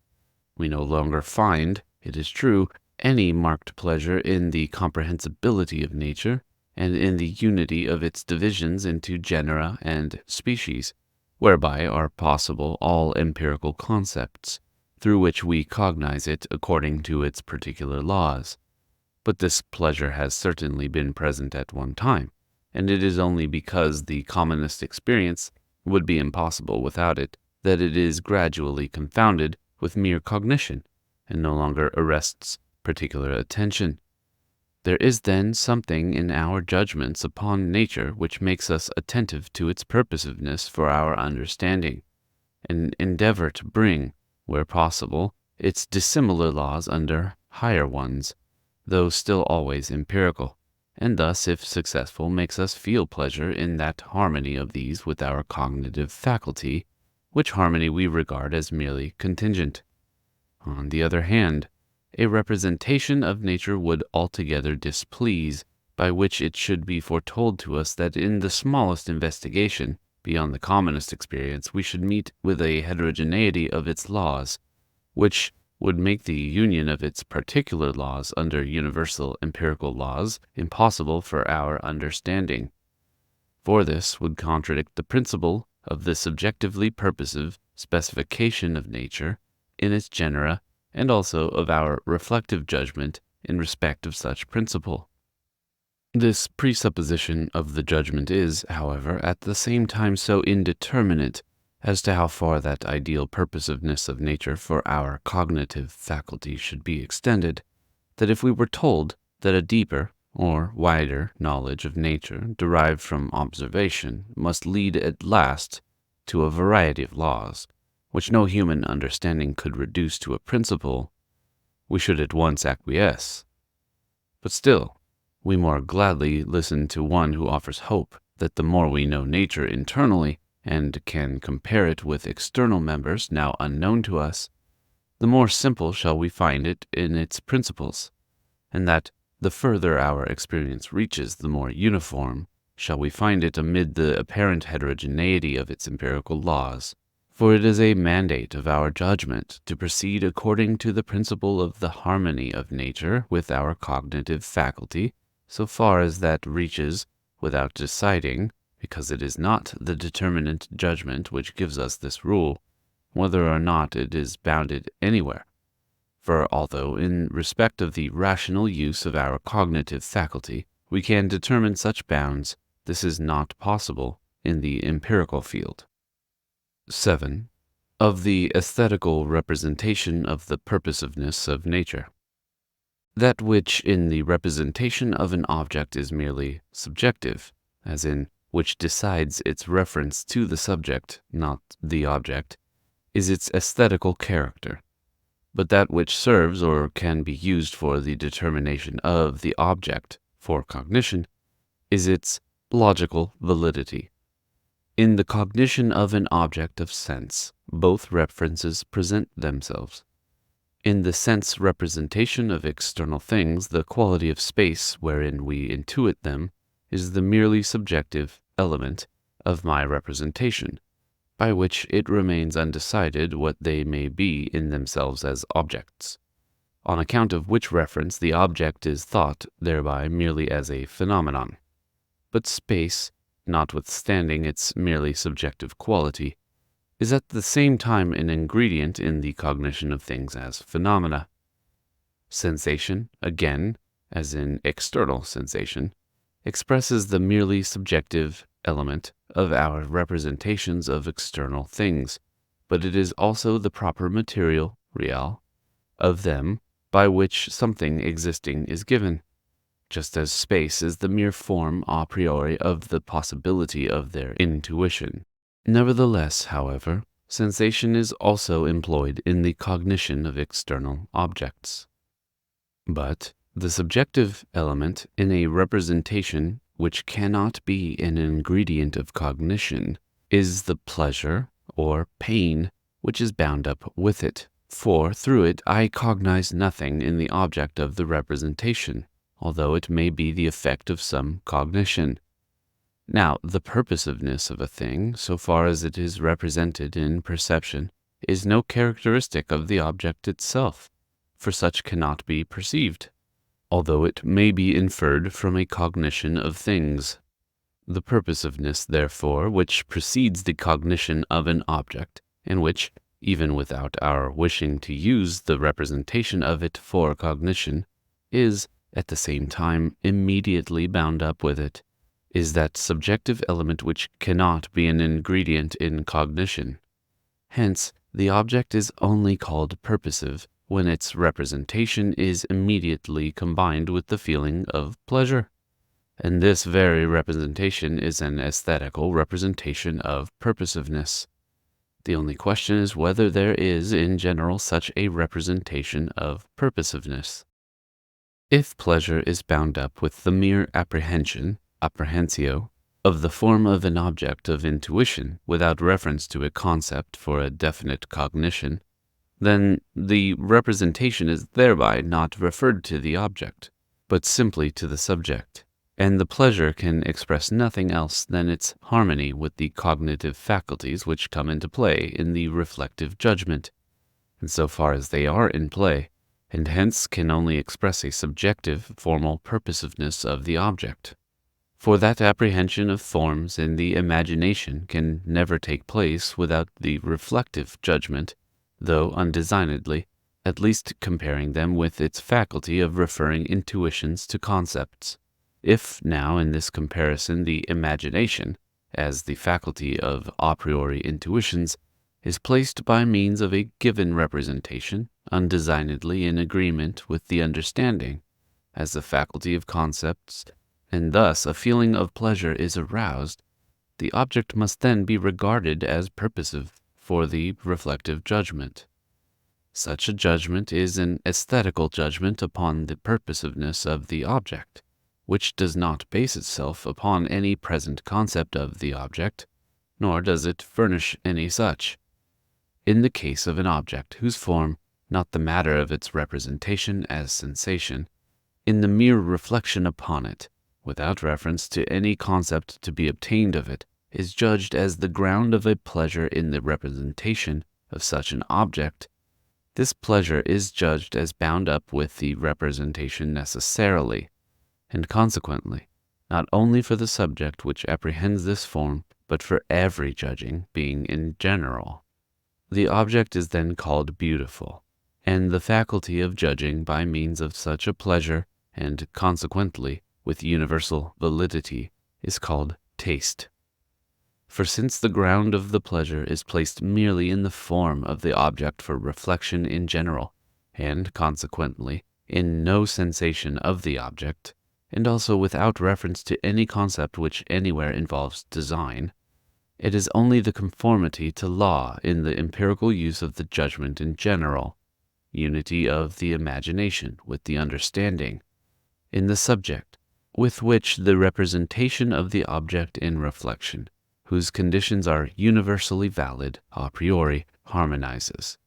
We no longer find, it is true, any marked pleasure in the comprehensibility of nature, and in the unity of its divisions into genera and species, whereby are possible all empirical concepts, through which we cognize it according to its particular laws. But this pleasure has certainly been present at one time, and it is only because the commonest experience would be impossible without it that it is gradually confounded with mere cognition, and no longer arrests particular attention. There is then something in our judgments upon nature which makes us attentive to its purposiveness for our understanding, and endeavor to bring, where possible, its dissimilar laws under higher ones, though still always empirical, and thus, if successful, makes us feel pleasure in that harmony of these with our cognitive faculty, which harmony we regard as merely contingent. On the other hand, a representation of nature would altogether displease, by which it should be foretold to us that in the smallest investigation beyond the commonest experience, we should meet with a heterogeneity of its laws, which would make the union of its particular laws under universal empirical laws impossible for our understanding. For this would contradict the principle of the subjectively purposive specification of nature in its genera, and also of our reflective judgment in respect of such principle. This presupposition of the judgment is, however, at the same time so indeterminate as to how far that ideal purposiveness of nature for our cognitive faculty should be extended, that if we were told that a deeper or wider knowledge of nature derived from observation must lead at last to a variety of laws, which no human understanding could reduce to a principle, we should at once acquiesce. But still, we more gladly listen to one who offers hope that the more we know nature internally and can compare it with external members now unknown to us, the more simple shall we find it in its principles, and that the further our experience reaches, the more uniform shall we find it amid the apparent heterogeneity of its empirical laws. For it is a mandate of our judgment to proceed according to the principle of the harmony of nature with our cognitive faculty, so far as that reaches, without deciding, because it is not the determinate judgment which gives us this rule, whether or not it is bounded anywhere. For although, in respect of the rational use of our cognitive faculty, we can determine such bounds, this is not possible in the empirical field. 7. Of the aesthetical representation of the purposiveness of nature. That which in the representation of an object is merely subjective, as in which decides its reference to the subject, not the object, is its aesthetical character. But that which serves or can be used for the determination of the object for cognition is its logical validity. In the cognition of an object of sense, both references present themselves. In the sense representation of external things, the quality of space wherein we intuit them is the merely subjective element of my representation, by which it remains undecided what they may be in themselves as objects, on account of which reference the object is thought thereby merely as a phenomenon. But space, notwithstanding its merely subjective quality, is at the same time an ingredient in the cognition of things as phenomena. Sensation, again, as in external sensation, expresses the merely subjective element of our representations of external things, but it is also the proper material, real, of them by which something existing is given, just as space is the mere form a priori of the possibility of their intuition. Nevertheless, however, sensation is also employed in the cognition of external objects. But the subjective element in a representation which cannot be an ingredient of cognition is the pleasure or pain which is bound up with it, for through it I cognize nothing in the object of the representation, although it may be the effect of some cognition. Now, the purposiveness of a thing, so far as it is represented in perception, is no characteristic of the object itself, for such cannot be perceived, although it may be inferred from a cognition of things. The purposiveness, therefore, which precedes the cognition of an object, and which, even without our wishing to use the representation of it for cognition, is, at the same time, immediately bound up with it, is that subjective element which cannot be an ingredient in cognition. Hence, the object is only called purposive when its representation is immediately combined with the feeling of pleasure, and this very representation is an aesthetical representation of purposiveness. The only question is whether there is in general such a representation of purposiveness. If pleasure is bound up with the mere apprehension, apprehensio, of the form of an object of intuition without reference to a concept for a definite cognition, then the representation is thereby not referred to the object, but simply to the subject. and the pleasure can express nothing else than its harmony with the cognitive faculties which come into play in the reflective judgment, in so far as they are in play, and hence can only express a subjective, formal purposiveness of the object. For that apprehension of forms in the imagination can never take place without the reflective judgment, though undesignedly, at least comparing them with its faculty of referring intuitions to concepts. If now in this comparison the imagination, as the faculty of a priori intuitions, is placed by means of a given representation undesignedly in agreement with the understanding, as the faculty of concepts, and thus a feeling of pleasure is aroused, the object must then be regarded as purposive for the reflective judgment. Such a judgment is an aesthetical judgment upon the purposiveness of the object, which does not base itself upon any present concept of the object, nor does it furnish any such. In the case of an object whose form, not the matter of its representation as sensation, in the mere reflection upon it, without reference to any concept to be obtained of it, is judged as the ground of a pleasure in the representation of such an object, this pleasure is judged as bound up with the representation necessarily, and consequently, not only for the subject which apprehends this form, but for every judging being in general. The object is then called beautiful, and the faculty of judging by means of such a pleasure, and consequently with universal validity, is called taste. For since the ground of the pleasure is placed merely in the form of the object for reflection in general, and consequently in no sensation of the object, and also without reference to any concept which anywhere involves design, it is only the conformity to law in the empirical use of the judgment in general, unity of the imagination with the understanding, in the subject, with which the representation of the object in reflection, whose conditions are universally valid a priori, harmonizes.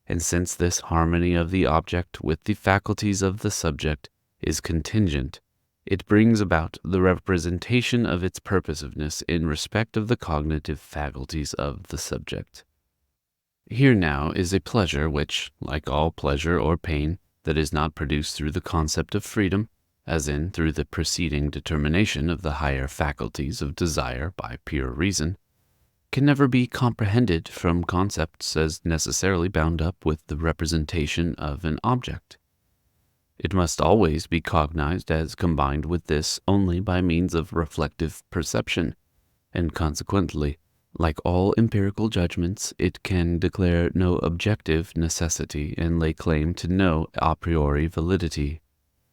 And since this harmony of the object with the faculties of the subject is contingent, it brings about the representation of its purposiveness in respect of the cognitive faculties of the subject. Here now is a pleasure which, like all pleasure or pain that is not produced through the concept of freedom, as in through the preceding determination of the higher faculties of desire by pure reason, can never be comprehended from concepts as necessarily bound up with the representation of an object. It must always be cognized as combined with this only by means of reflective perception, and consequently, like all empirical judgments, it can declare no objective necessity and lay claim to no a priori validity.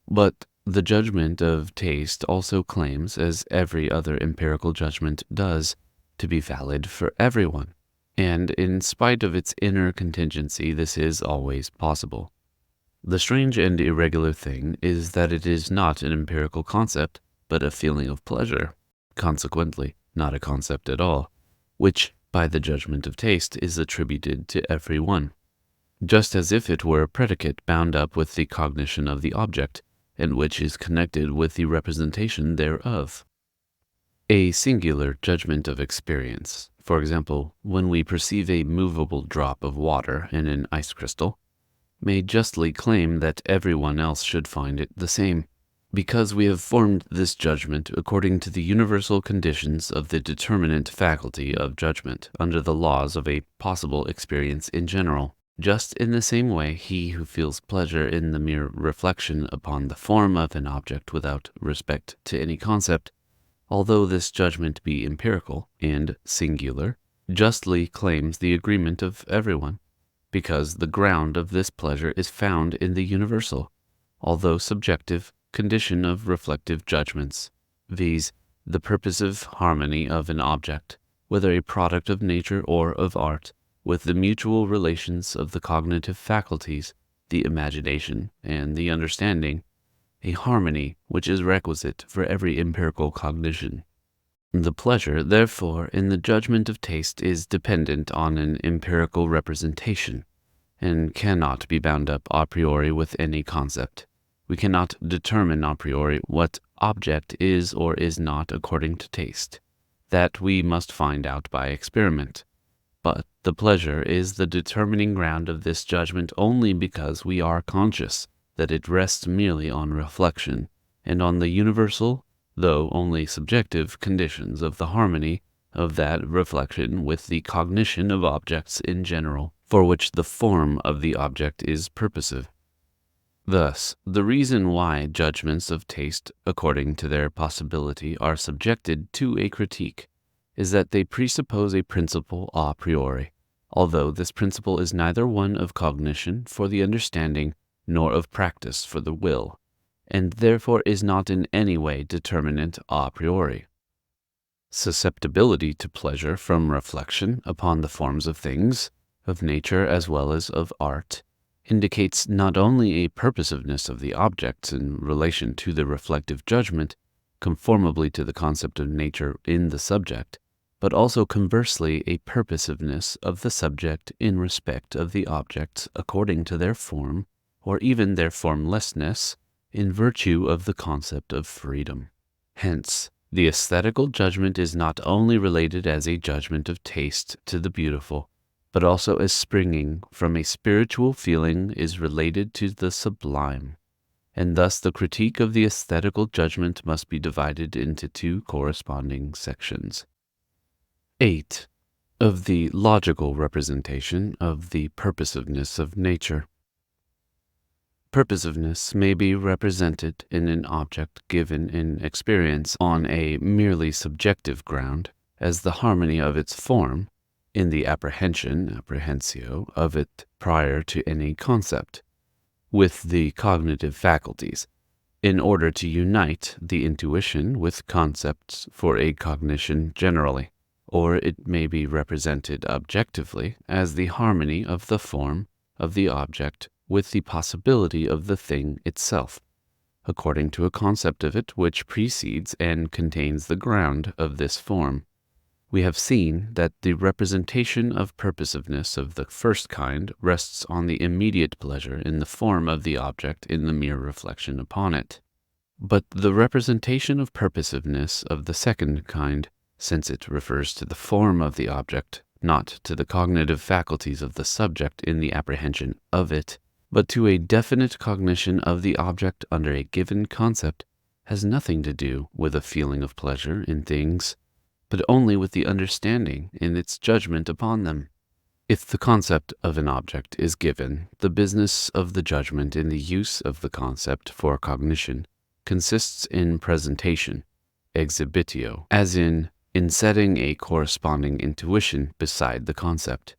But the judgment of taste also claims, as every other empirical judgment does, to be valid for everyone, and in spite of its inner contingency, this is always possible. The strange and irregular thing is that it is not an empirical concept, but a feeling of pleasure, consequently not a concept at all, which, by the judgment of taste, is attributed to every one, just as if it were a predicate bound up with the cognition of the object, and which is connected with the representation thereof. A singular judgment of experience, for example, when we perceive a movable drop of water in an ice crystal, may justly claim that everyone else should find it the same, because we have formed this judgment according to the universal conditions of the determinate faculty of judgment under the laws of a possible experience in general. Just in the same way, he who feels pleasure in the mere reflection upon the form of an object without respect to any concept, although this judgment be empirical and singular, justly claims the agreement of everyone, because the ground of this pleasure is found in the universal, although subjective, condition of reflective judgments, viz., the purposive harmony of an object, whether a product of nature or of art, with the mutual relations of the cognitive faculties, the imagination, and the understanding, a harmony which is requisite for every empirical cognition. The pleasure, therefore, in the judgment of taste is dependent on an empirical representation, and cannot be bound up a priori with any concept. We cannot determine a priori what object is or is not according to taste. That we must find out by experiment. But the pleasure is the determining ground of this judgment only because we are conscious that it rests merely on reflection, and on the universal, though only subjective, conditions of the harmony of that reflection with the cognition of objects in general, for which the form of the object is purposive. Thus, the reason why judgments of taste, according to their possibility, are subjected to a critique is that they presuppose a principle a priori, although this principle is neither one of cognition for the understanding nor of practice for the will, and therefore is not in any way determinate a priori. Susceptibility to pleasure from reflection upon the forms of things, of nature as well as of art, indicates not only a purposiveness of the objects in relation to the reflective judgment, conformably to the concept of nature in the subject, but also conversely a purposiveness of the subject in respect of the objects according to their form, or even their formlessness, in virtue of the concept of freedom. Hence, the aesthetical judgment is not only related as a judgment of taste to the beautiful, but also as springing from a spiritual feeling is related to the sublime. And thus the critique of the aesthetical judgment must be divided into two corresponding sections. 8. Of the logical representation of the purposiveness of nature. Purposiveness may be represented in an object given in experience on a merely subjective ground as the harmony of its form, in the apprehensio of it prior to any concept, with the cognitive faculties, in order to unite the intuition with concepts for a cognition generally. Or it may be represented objectively as the harmony of the form of the object with the possibility of the thing itself, according to a concept of it which precedes and contains the ground of this form. We have seen that the representation of purposiveness of the first kind rests on the immediate pleasure in the form of the object in the mere reflection upon it. But the representation of purposiveness of the second kind, since it refers to the form of the object, not to the cognitive faculties of the subject in the apprehension of it, but to a definite cognition of the object under a given concept, has nothing to do with a feeling of pleasure in things, but only with the understanding in its judgment upon them. If the concept of an object is given, the business of the judgment in the use of the concept for cognition consists in presentation, exhibitio, as in setting a corresponding intuition beside the concept.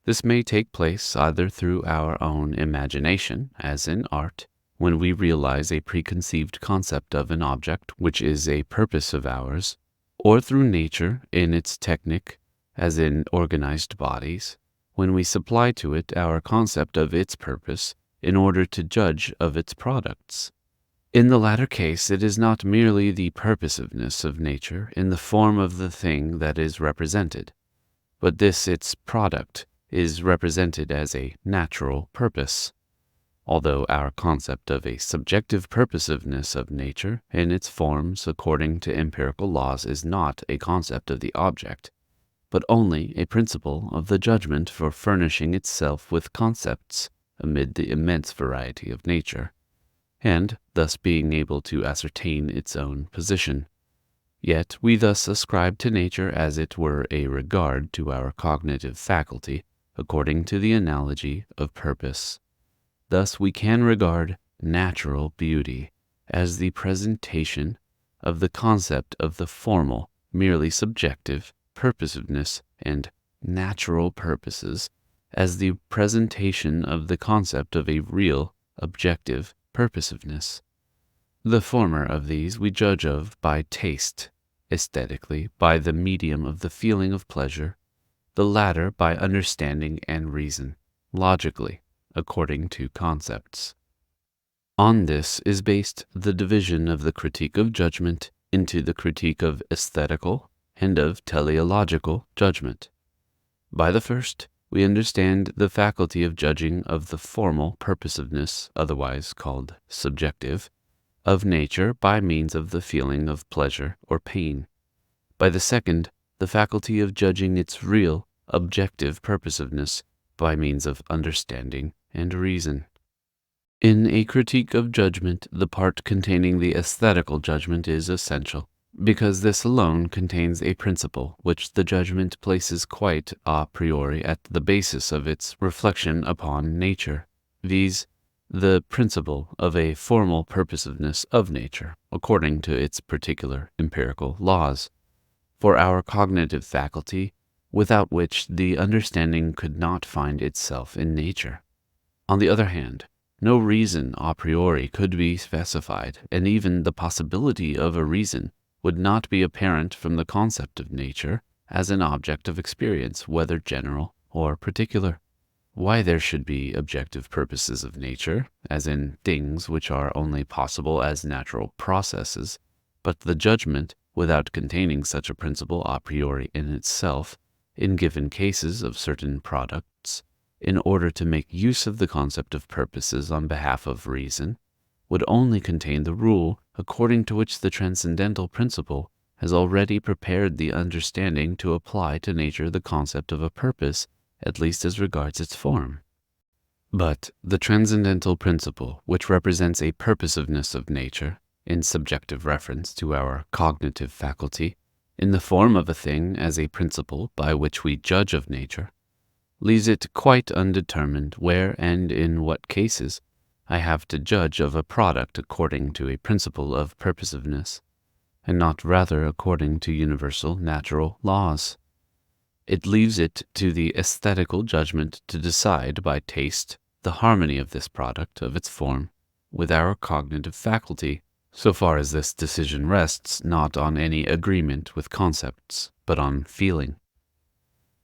This may take place either through our own imagination, as in art, when we realize a preconceived concept of an object which is a purpose of ours, or through nature in its technique, as in organized bodies, when we supply to it our concept of its purpose in order to judge of its products. In the latter case, it is not merely the purposiveness of nature in the form of the thing that is represented, but this its product is represented as a natural purpose. Although our concept of a subjective purposiveness of nature in its forms according to empirical laws is not a concept of the object, but only a principle of the judgment for furnishing itself with concepts amid the immense variety of nature, and thus being able to ascertain its own position. Yet we thus ascribe to nature as it were a regard to our cognitive faculty, according to the analogy of purpose. Thus we can regard natural beauty as the presentation of the concept of the formal, merely subjective, purposiveness, and natural purposes as the presentation of the concept of a real, objective purposiveness. The former of these we judge of by taste, aesthetically by the medium of the feeling of pleasure, the latter by understanding and reason, logically, according to concepts. On this is based the division of the critique of judgment into the critique of aesthetical and of teleological judgment. By the first, we understand the faculty of judging of the formal purposiveness, otherwise called subjective, of nature by means of the feeling of pleasure or pain. By the second, the faculty of judging its real, objective purposiveness by means of understanding and reason. In a critique of judgment, the part containing the aesthetical judgment is essential, because this alone contains a principle which the judgment places quite a priori at the basis of its reflection upon nature, viz., the principle of a formal purposiveness of nature, according to its particular empirical laws, for our cognitive faculty, without which the understanding could not find itself in nature. On the other hand, no reason a priori could be specified, and even the possibility of a reason would not be apparent from the concept of nature as an object of experience, whether general or particular. Why there should be objective purposes of nature, as in things which are only possible as natural processes, but the judgment, without containing such a principle a priori in itself, in given cases of certain products, in order to make use of the concept of purposes on behalf of reason, would only contain the rule according to which the transcendental principle has already prepared the understanding to apply to nature the concept of a purpose, at least as regards its form. But the transcendental principle, which represents a purposiveness of nature, in subjective reference to our cognitive faculty, in the form of a thing as a principle by which we judge of nature, leaves it quite undetermined where and in what cases I have to judge of a product according to a principle of purposiveness, and not rather according to universal natural laws. It leaves it to the aesthetical judgment to decide by taste the harmony of this product of its form with our cognitive faculty, so far as this decision rests not on any agreement with concepts, but on feeling.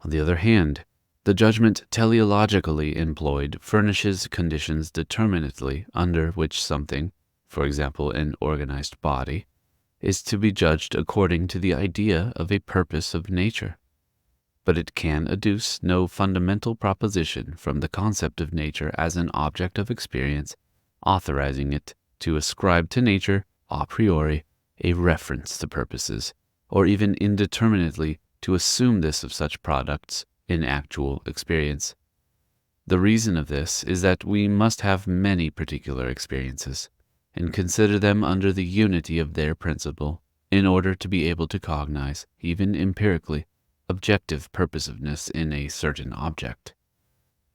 On the other hand, the judgment teleologically employed furnishes conditions determinately under which something, for example an organized body, is to be judged according to the idea of a purpose of nature. But it can adduce no fundamental proposition from the concept of nature as an object of experience, authorizing it to ascribe to nature, a priori, a reference to purposes, or even indeterminately to assume this of such products in actual experience. The reason of this is that we must have many particular experiences, and consider them under the unity of their principle, in order to be able to cognize, even empirically, objective purposiveness in a certain object.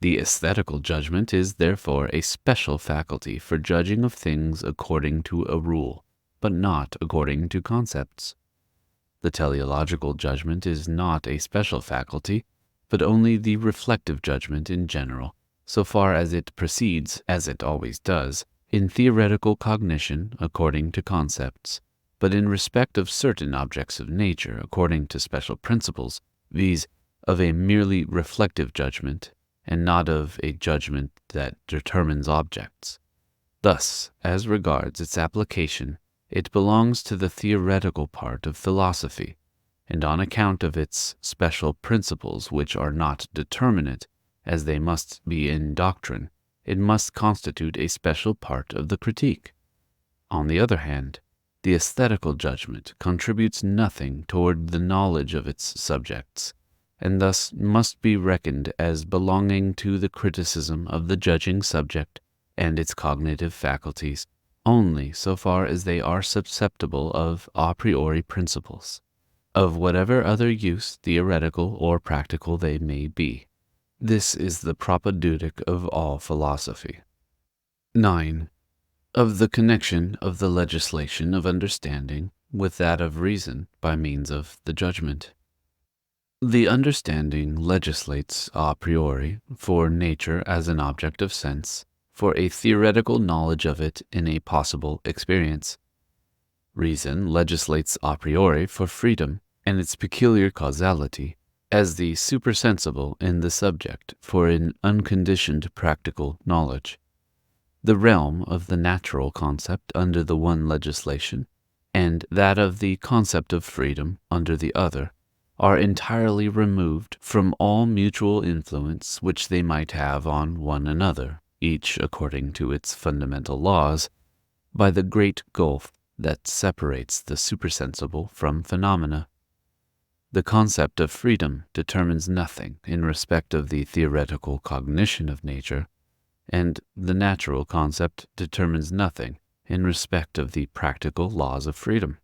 The aesthetical judgment is therefore a special faculty for judging of things according to a rule, but not according to concepts. The teleological judgment is not a special faculty, but only the reflective judgment in general, so far as it proceeds, as it always does, in theoretical cognition according to concepts, but in respect of certain objects of nature according to special principles, viz., of a merely reflective judgment, and not of a judgment that determines objects. Thus, as regards its application, it belongs to the theoretical part of philosophy, and on account of its special principles which are not determinate, as they must be in doctrine, it must constitute a special part of the critique. On the other hand, the aesthetical judgment contributes nothing toward the knowledge of its subjects, and thus must be reckoned as belonging to the criticism of the judging subject and its cognitive faculties only so far as they are susceptible of a priori principles, of whatever other use, theoretical or practical, they may be. This is the propadeutic of all philosophy. 9. Of the connection of the legislation of understanding with that of reason by means of the judgment. The understanding legislates a priori for nature as an object of sense, for a theoretical knowledge of it in a possible experience. Reason legislates a priori for freedom and its peculiar causality, as the supersensible in the subject for an unconditioned practical knowledge. The realm of the natural concept under the one legislation, and that of the concept of freedom under the other, are entirely removed from all mutual influence which they might have on one another, each according to its fundamental laws, by the great gulf that separates the supersensible from phenomena. The concept of freedom determines nothing in respect of the theoretical cognition of nature, and the natural concept determines nothing in respect of the practical laws of freedom.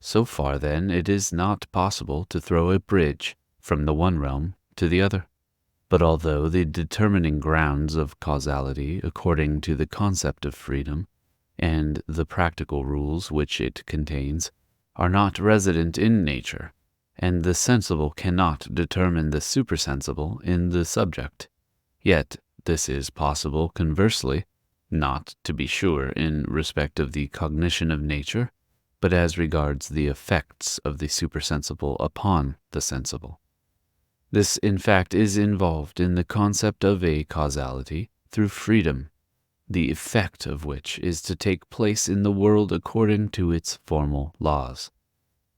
So far, then, it is not possible to throw a bridge from the one realm to the other. But although the determining grounds of causality according to the concept of freedom and the practical rules which it contains are not resident in nature, and the sensible cannot determine the supersensible in the subject, yet this is possible conversely, not, to be sure, in respect of the cognition of nature, but as regards the effects of the supersensible upon the sensible. This, in fact, is involved in the concept of a causality through freedom, the effect of which is to take place in the world according to its formal laws.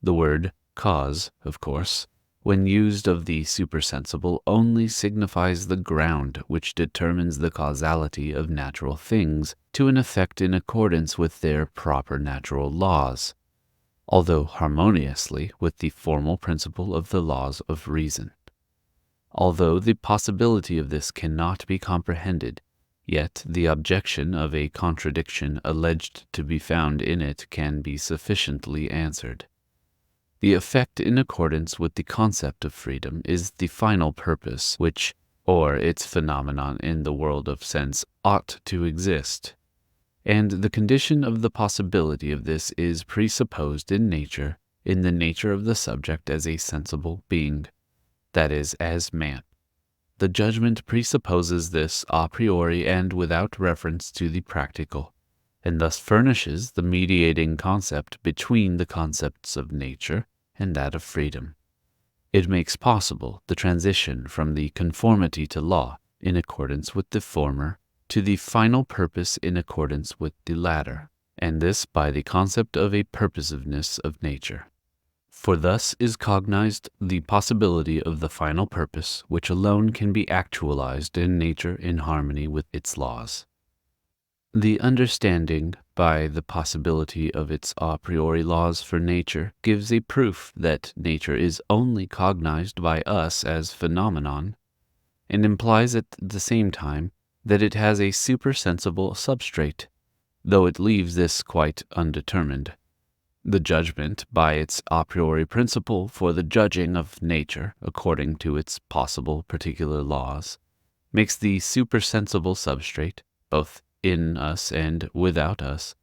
The word cause, of course, when used of the supersensible, only signifies the ground which determines the causality of natural things to an effect in accordance with their proper natural laws, although harmoniously with the formal principle of the laws of reason. Although the possibility of this cannot be comprehended, yet the objection of a contradiction alleged to be found in it can be sufficiently answered. The effect in accordance with the concept of freedom is the final purpose which, or its phenomenon in the world of sense, ought to exist, and the condition of the possibility of this is presupposed in nature, in the nature of the subject as a sensible being, that is, as man. The judgment presupposes this a priori and without reference to the practical, and thus furnishes the mediating concept between the concepts of nature and that of freedom. It makes possible the transition from the conformity to law in accordance with the former to the final purpose in accordance with the latter, and this by the concept of a purposiveness of nature. For thus is cognized the possibility of the final purpose, which alone can be actualized in nature in harmony with its laws. The understanding by the possibility of its a priori laws for nature gives a proof that nature is only cognized by us as phenomenon, and implies at the same time that it has a supersensible substrate, though it leaves this quite undetermined. The judgment, by its a priori principle for the judging of nature according to its possible particular laws, makes the supersensible substrate, both in us and without us,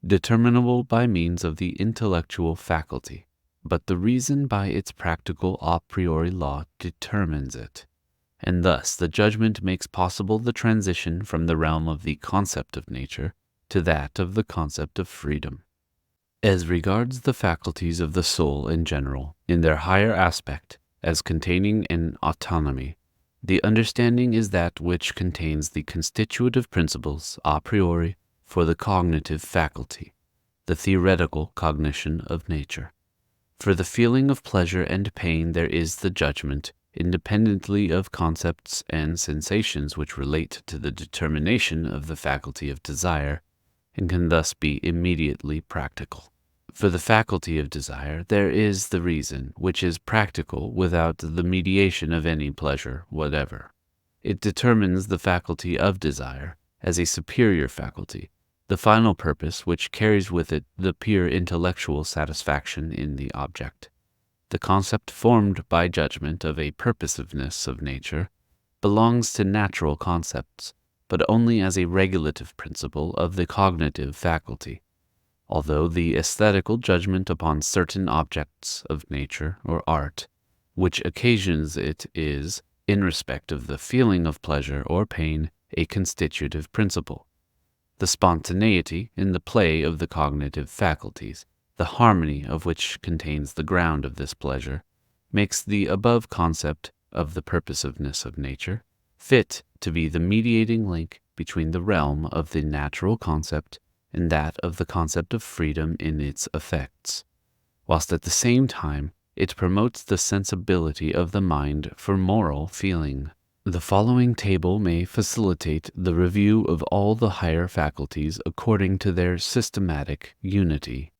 determinable by means of the intellectual faculty, but the reason by its practical a priori law determines it, and thus the judgment makes possible the transition from the realm of the concept of nature to that of the concept of freedom. As regards the faculties of the soul in general, in their higher aspect, as containing an autonomy, the understanding is that which contains the constitutive principles a priori for the cognitive faculty, the theoretical cognition of nature. For the feeling of pleasure and pain there is the judgment, independently of concepts and sensations which relate to the determination of the faculty of desire, and can thus be immediately practical. For the faculty of desire there is the reason, which is practical without the mediation of any pleasure whatever. It determines the faculty of desire as a superior faculty, the final purpose which carries with it the pure intellectual satisfaction in the object. The concept formed by judgment of a purposiveness of nature belongs to natural concepts, but only as a regulative principle of the cognitive faculty, although the aesthetical judgment upon certain objects of nature or art, which occasions it is, in respect of the feeling of pleasure or pain, a constitutive principle. The spontaneity in the play of the cognitive faculties, the harmony of which contains the ground of this pleasure, makes the above concept of the purposiveness of nature fit to be the mediating link between the realm of the natural concept and that of the concept of freedom in its effects, whilst at the same time it promotes the sensibility of the mind for moral feeling. The following table may facilitate the review of all the higher faculties according to their systematic unity.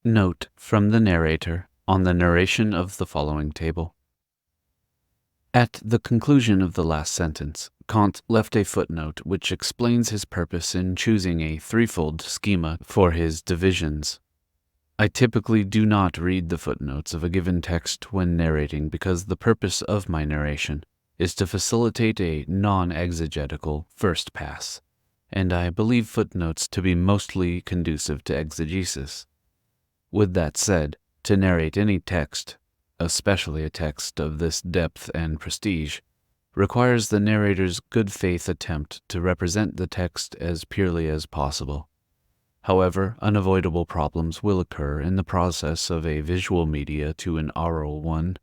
Note from the narrator on the narration of the following table. At the conclusion of the last sentence, Kant left a footnote which explains his purpose in choosing a threefold schema for his divisions. I typically do not read the footnotes of a given text when narrating because the purpose of my narration is to facilitate a non-exegetical first pass, and I believe footnotes to be mostly conducive to exegesis. With that said, to narrate any text, especially a text of this depth and prestige, requires the narrator's good faith attempt to represent the text as purely as possible. However, unavoidable problems will occur in the process of a visual media to an oral one,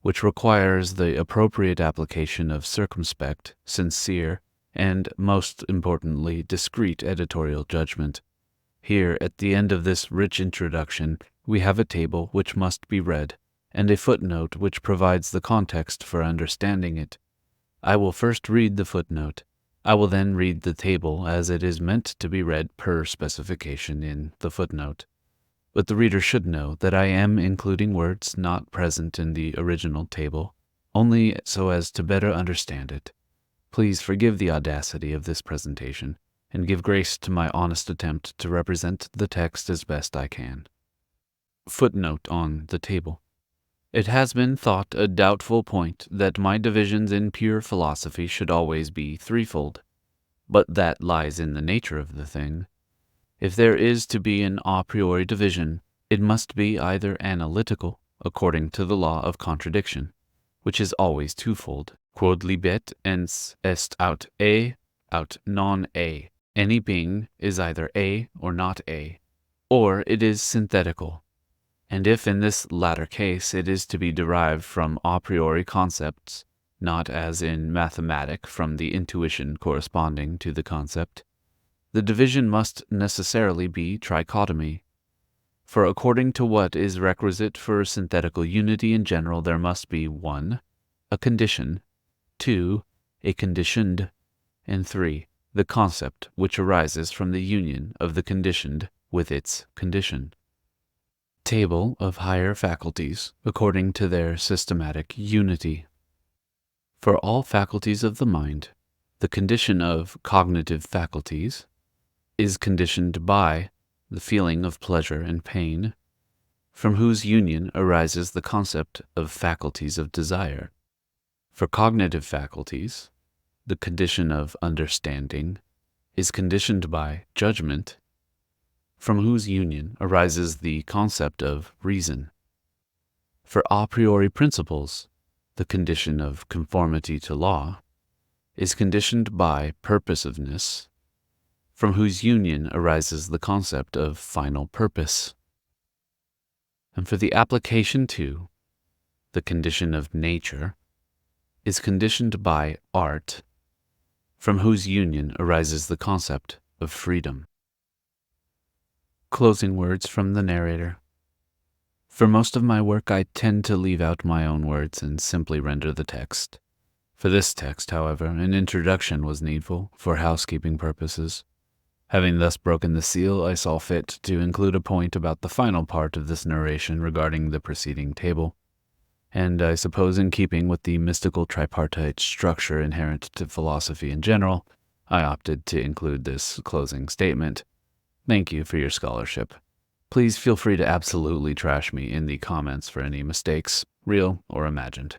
which requires the appropriate application of circumspect, sincere, and, most importantly, discreet editorial judgment. Here, at the end of this rich introduction, we have a table which must be read, and a footnote which provides the context for understanding it. I will first read the footnote. I will then read the table as it is meant to be read per specification in the footnote. But the reader should know that I am including words not present in the original table, only so as to better understand it. Please forgive the audacity of this presentation, and give grace to my honest attempt to represent the text as best I can. Footnote on the table. It has been thought a doubtful point that my divisions in pure philosophy should always be threefold, but that lies in the nature of the thing. If there is to be an a priori division, it must be either analytical, according to the law of contradiction, which is always twofold, quod libet ens est aut a, aut non a. Any being is either a or not a, or it is synthetical. And if in this latter case it is to be derived from a priori concepts, not as in mathematic from the intuition corresponding to the concept, the division must necessarily be trichotomy. For according to what is requisite for synthetical unity in general, there must be 1. A condition, 2. A conditioned, and 3. The concept which arises from the union of the conditioned with its condition. Table of higher faculties according to their systematic unity. For all faculties of the mind, the condition of cognitive faculties is conditioned by the feeling of pleasure and pain, from whose union arises the concept of faculties of desire. For cognitive faculties, the condition of understanding is conditioned by judgment, from whose union arises the concept of reason. For a priori principles, the condition of conformity to law is conditioned by purposiveness, from whose union arises the concept of final purpose. And for the application to, the condition of nature is conditioned by art, from whose union arises the concept of freedom. Closing words from the narrator. For most of my work I tend to leave out my own words and simply render the text. For this text, however, an introduction was needful for housekeeping purposes. Having thus broken the seal, I saw fit to include a point about the final part of this narration regarding the preceding table, and I suppose in keeping with the mystical tripartite structure inherent to philosophy in general, I opted to include this closing statement. Thank you for your scholarship. Please feel free to absolutely trash me in the comments for any mistakes, real or imagined.